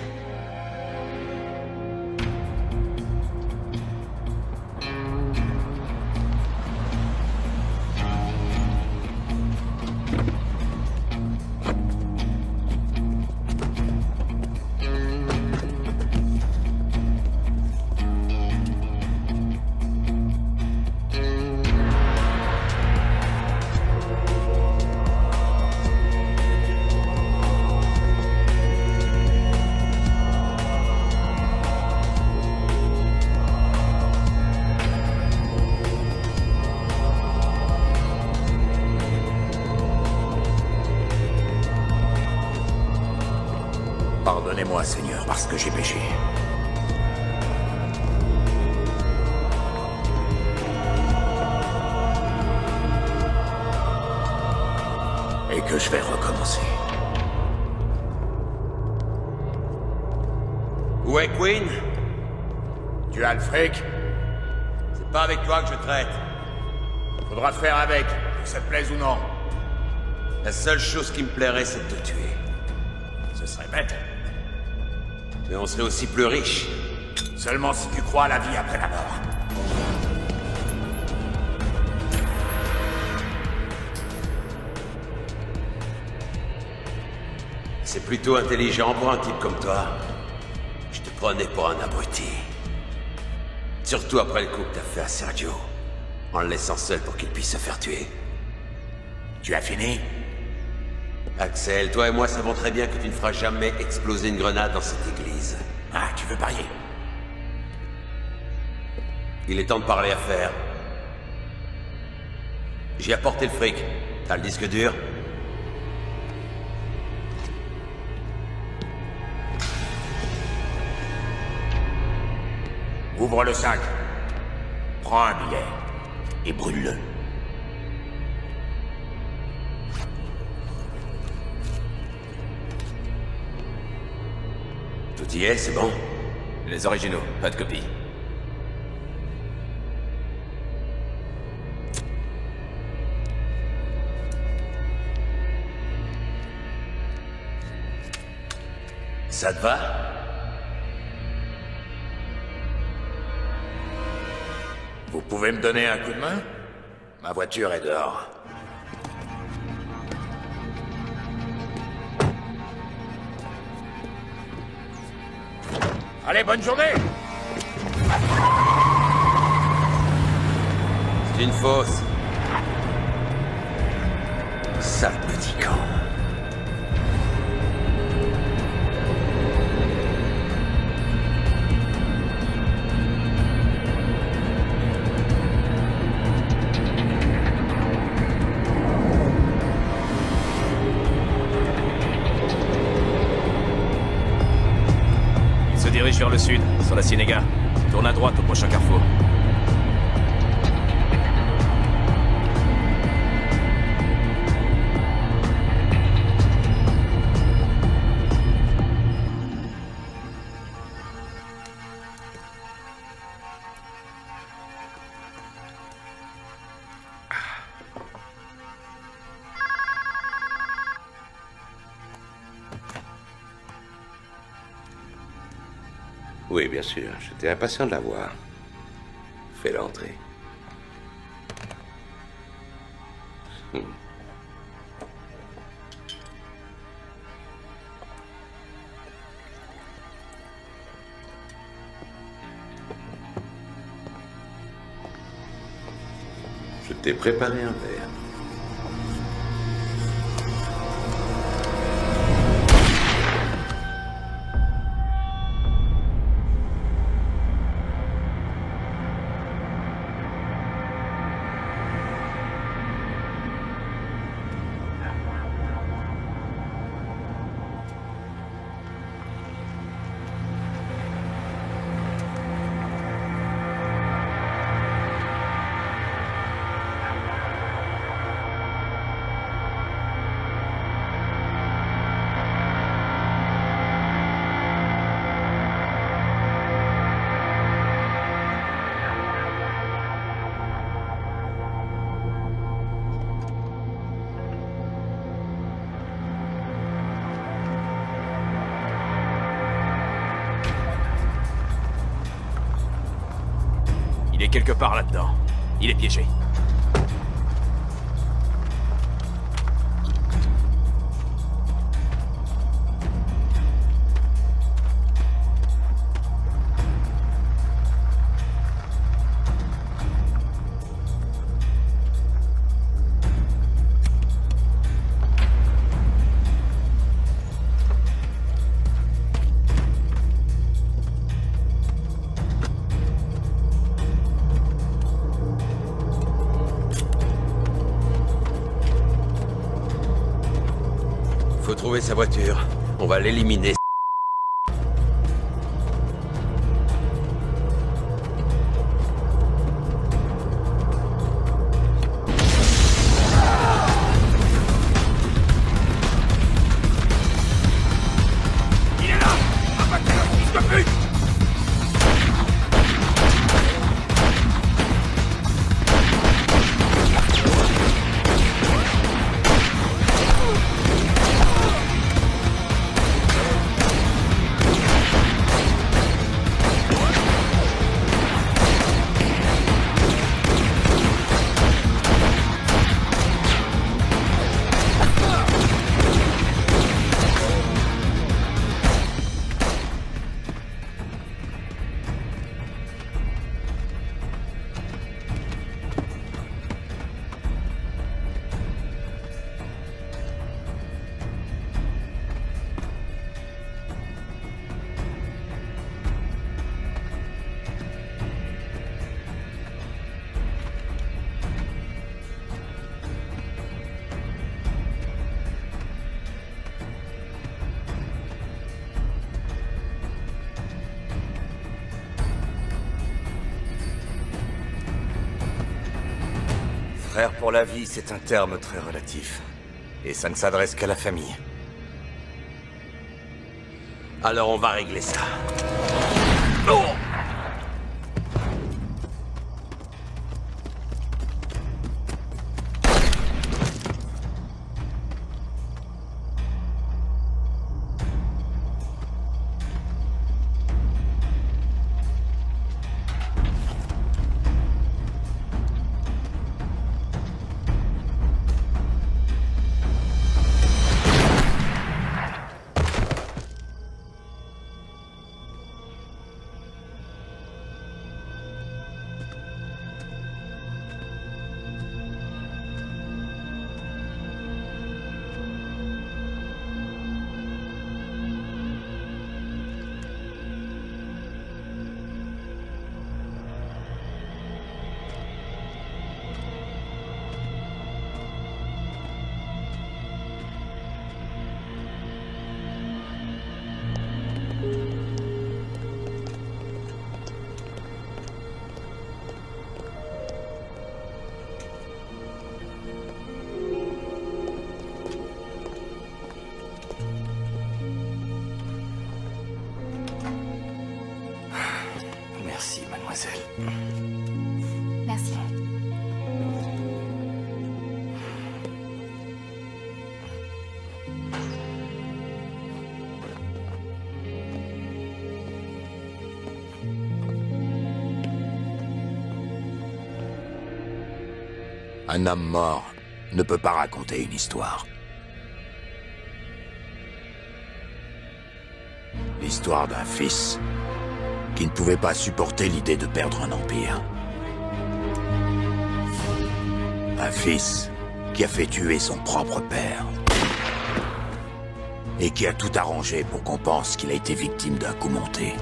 Pardonnez-moi, Seigneur, parce que j'ai péché. Et que je vais recommencer. Où est Quinn? Tu as le fric? C'est pas avec toi que je traite. Faudra faire avec, que ça te plaise ou non. La seule chose qui me plairait, c'est de te tuer. Ce serait bête. Mais on serait aussi plus riche. Seulement si tu crois à la vie après la mort. C'est plutôt intelligent pour un type comme toi. Je te prenais pour un abruti. Surtout après le coup que t'as fait à Sergio. En le laissant seul pour qu'il puisse se faire tuer. Tu as fini? Axel, toi et moi savons très bien que tu ne feras jamais exploser une grenade dans cette église. Ah, tu veux parier? Il est temps de parler affaires. J'ai apporté le fric. T'as le disque dur? Ouvre le sac. Prends un billet. Et brûle-le. Tout y est, c'est bon? Les originaux, pas de copie. Ça te va? Vous pouvez me donner un coup de main? Ma voiture est dehors. Allez, bonne journée! C'est une fausse. Sale petit con. Il se dirige vers le sud, sur la Ciénéga. Tourne à droite au prochain carrefour. Oui, bien sûr. J'étais impatient de la voir. Fais-la entrer. Je t'ai préparé un verre. Il est quelque part là-dedans. Il est piégé. Faut trouver sa voiture. On va l'éliminer. Il est là! Abattez le fils de pute! Frère pour la vie, c'est un terme très relatif. Et ça ne s'adresse qu'à la famille. Alors on va régler ça. Merci, mademoiselle. Merci. Un homme mort ne peut pas raconter une histoire. L'histoire d'un fils qui ne pouvait pas supporter l'idée de perdre un empire. Un fils qui a fait tuer son propre père. Et qui a tout arrangé pour qu'on pense qu'il a été victime d'un coup monté.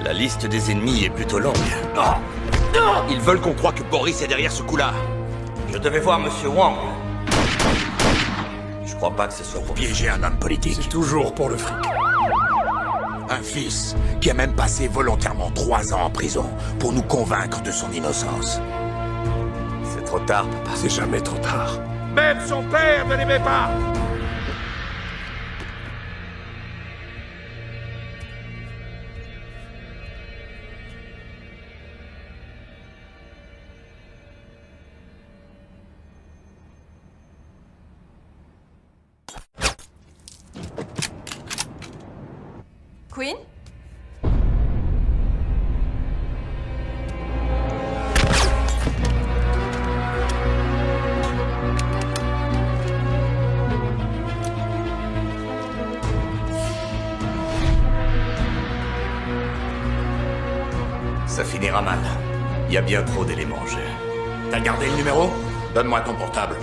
La liste des ennemis est plutôt longue. Ils veulent qu'on croie que Boris est derrière ce coup-là. Je devais voir Monsieur Wang. Je crois pas que ce soit pour piéger un homme politique. C'est toujours pour le fric. Un fils qui a même passé volontairement 3 ans en prison pour nous convaincre de son innocence. C'est trop tard, papa. C'est jamais trop tard. Même son père ne l'aimait pas. Queen? Ça finira mal. Il y a bien trop d'éléments en jeu. T'as gardé le numéro? Donne-moi ton portable.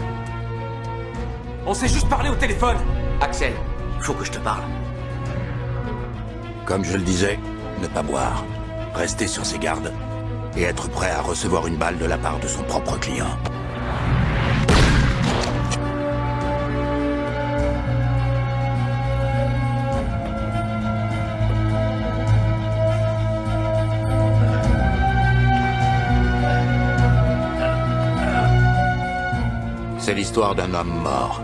On s'est juste parlé au téléphone. Axel, il faut que je te parle. Comme je le disais, ne pas boire, rester sur ses gardes et être prêt à recevoir une balle de la part de son propre client. C'est l'histoire d'un homme mort.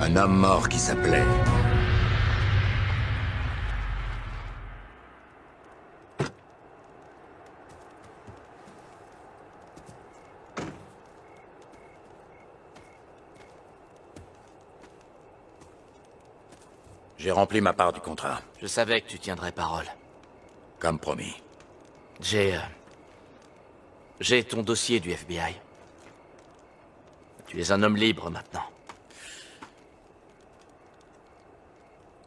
Un homme mort qui s'appelait... J'ai rempli ma part du contrat. Je savais que tu tiendrais parole. Comme promis. J'ai ton dossier du FBI. Tu es un homme libre maintenant.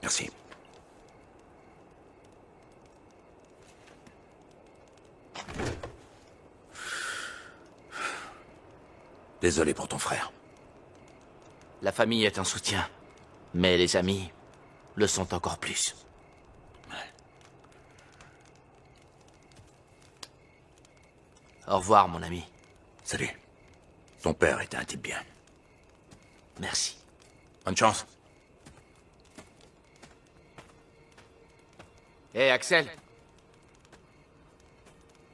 Merci. Désolé pour ton frère. La famille est un soutien, mais les amis le sont encore plus. Au revoir, mon ami. Salut. Ton père était un type bien. Merci. Bonne chance. Hé, Axel.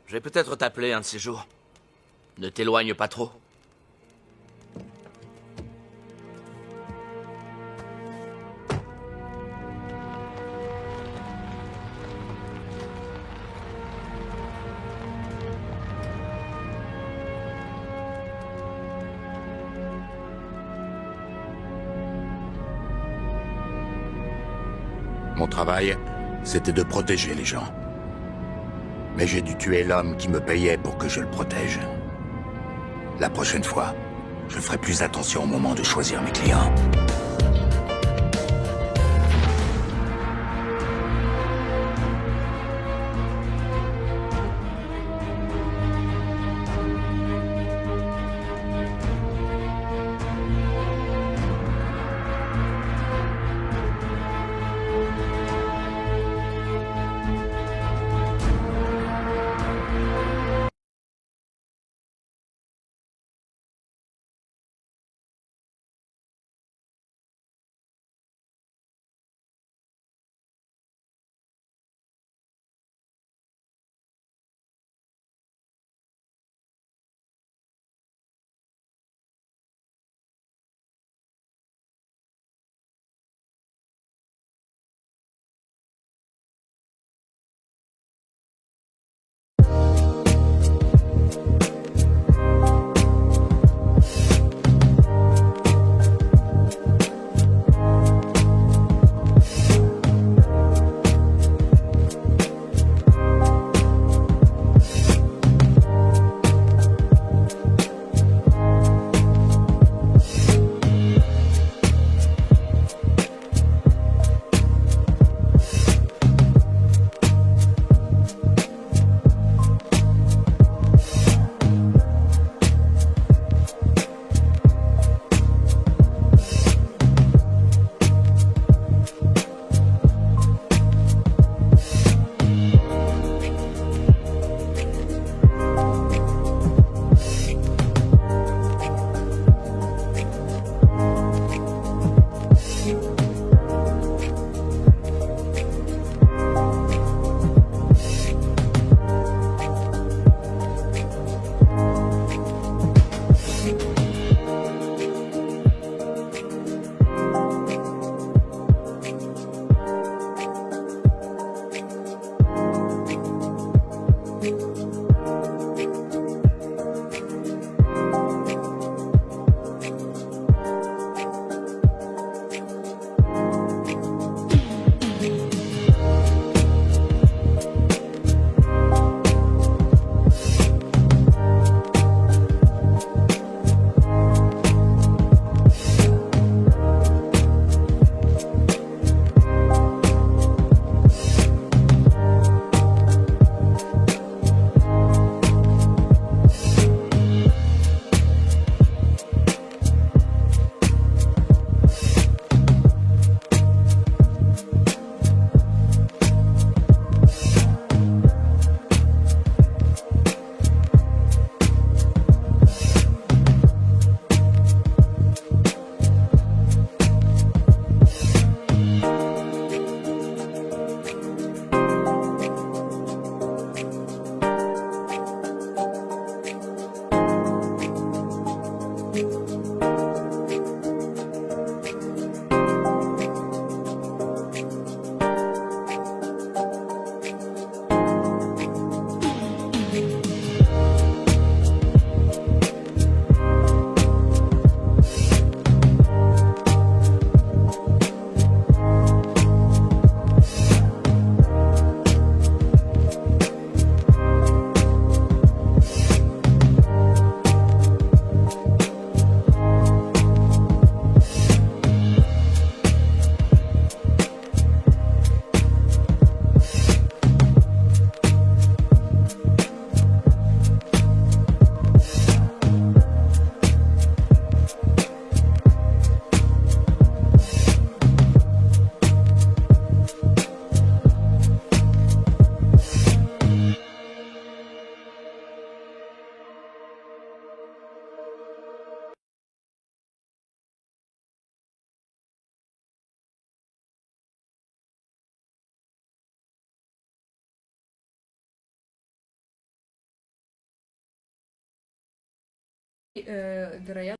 Je vais peut-être t'appeler un de ces jours. Ne t'éloigne pas trop. Mon travail, c'était de protéger les gens. Mais j'ai dû tuer l'homme qui me payait pour que je le protège. La prochaine fois, je ferai plus attention au moment de choisir mes clients. вероятно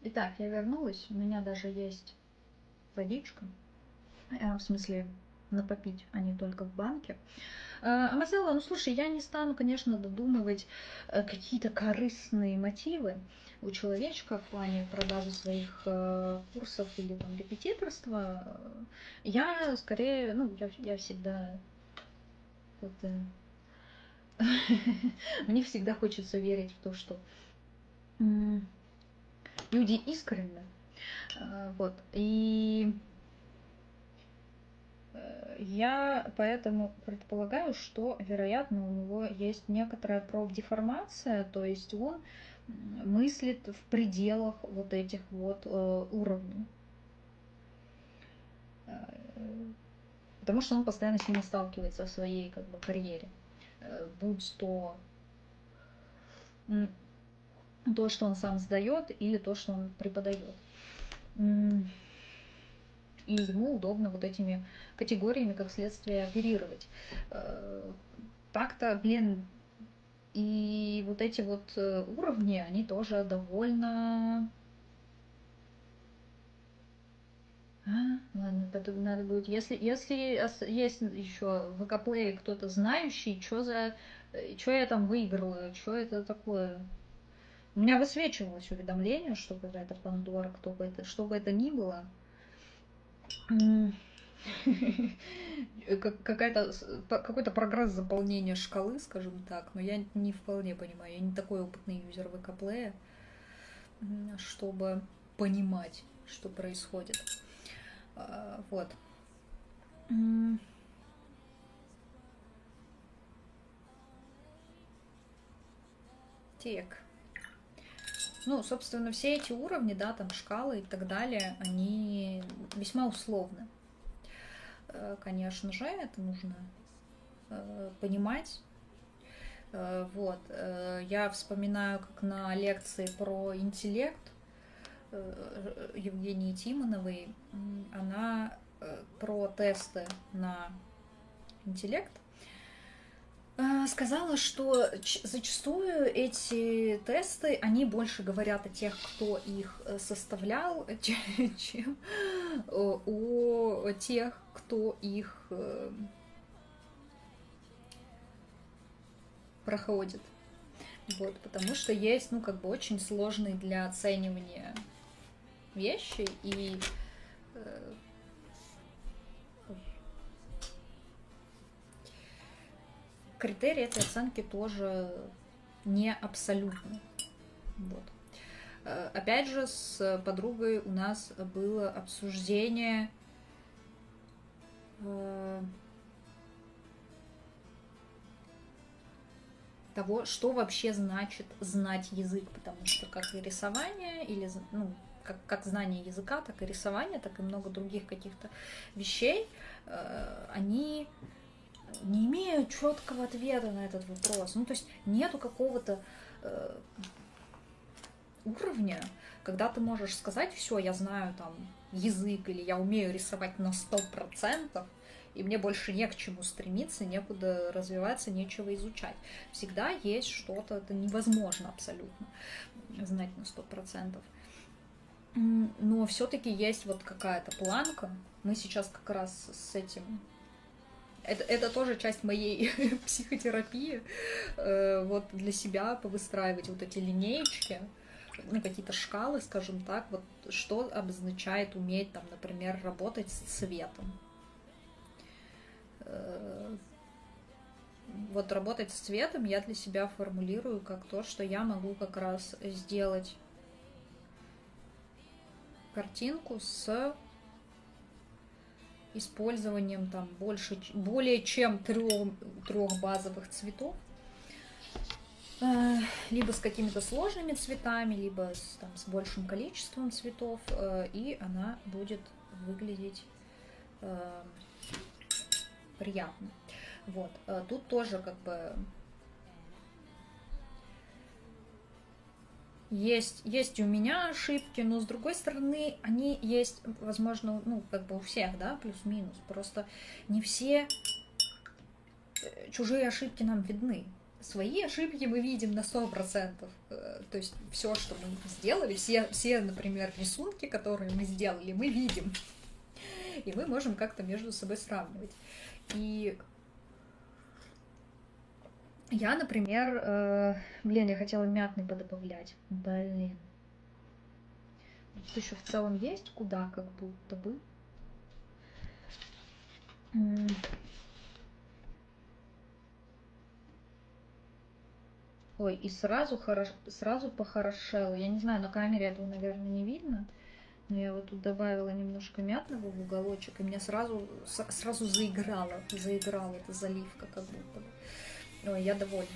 Итак, я вернулась. У меня даже есть водичка. В смысле, на попить, а не только в банке. Амазела, ну слушай, я не стану, конечно, додумывать какие-то корыстные мотивы у человечка в плане продажи своих курсов или там репетиторства. Я скорее, ну, я всегда мне всегда хочется верить в то, что люди искренны. Вот. И я поэтому предполагаю, что, вероятно, у него есть некоторая профдеформация, то есть он мыслит в пределах вот этих вот уровней. Потому что он постоянно с ними сталкивается в своей как бы карьере. Будь то то, что он сам сдает, или то, что он преподает. И ему удобно вот этими категориями, как следствие, оперировать. Так-то, блин, и вот эти вот уровни, они тоже довольно... Ладно, надо будет... Если есть еще в ВК-плее кто-то знающий, что я там выиграла, что это такое... У меня высвечивалось уведомление, что какая-то Пандора, что бы это ни было. Какой-то прогресс заполнения шкалы, скажем так, но я не вполне понимаю, я не такой опытный юзер ВК-плея, чтобы понимать, что происходит. Вот. Так. Ну, собственно, все эти уровни, да, там шкалы и так далее, они весьма условны. Конечно же, это нужно понимать. Вот. Я вспоминаю, как на лекции про интеллект Евгении Тимоновой, она про тесты на интеллект сказала, что зачастую эти тесты, они больше говорят о тех, кто их составлял, чем о тех, кто их проходит. Вот, потому что есть, ну, как бы очень сложные для оценивания вещи, и критерии этой оценки тоже не абсолютны. Вот. Опять же, с подругой у нас было обсуждение того, что вообще значит знать язык, потому что как и рисование, или, ну, как знание языка, так и рисование, так и много других каких-то вещей, они не имеют четкого ответа на этот вопрос. Ну, то есть нету какого-то уровня, когда ты можешь сказать: все, я знаю там язык, или я умею рисовать на 100%, и мне больше не к чему стремиться, некуда развиваться, нечего изучать. Всегда есть что-то, это невозможно абсолютно знать на 100%. Но все-таки есть вот какая-то планка. Мы сейчас как раз с этим... Это тоже часть моей психотерапии, вот для себя повыстраивать вот эти линеечки, ну, какие-то шкалы, скажем так, вот что обозначает уметь, там, например, работать с цветом. Вот работать с цветом я для себя формулирую как то, что я могу как раз сделать картинку с использованием там более чем трех базовых цветов, либо с какими-то сложными цветами, либо с большим количеством цветов, и она будет выглядеть приятно. Вот. Тут тоже как бы есть у меня ошибки, но с другой стороны они есть, возможно, ну, как бы у всех, да, плюс-минус. Просто не все чужие ошибки нам видны. Свои ошибки мы видим на 100%. То есть все, что мы сделали, все, например, рисунки, которые мы сделали, мы видим. И мы можем как-то между собой сравнивать. И я, например, блин, я хотела мятный подобавлять. Блин. Тут еще в целом есть куда, как будто бы. Ой, и сразу похорошело. Я не знаю, на камере этого, наверное, не видно. Но я вот тут добавила немножко мятного в уголочек, и меня сразу заиграла эта заливка, как будто бы. Ой, я довольна.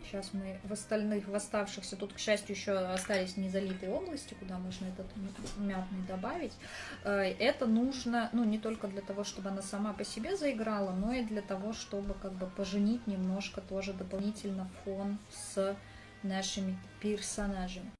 Сейчас мы в оставшихся, тут, к счастью, еще остались незалитые области, куда можно этот мятный добавить. Это нужно, ну, не только для того, чтобы она сама по себе заиграла, но и для того, чтобы как бы поженить немножко тоже дополнительно фон с нашими персонажами.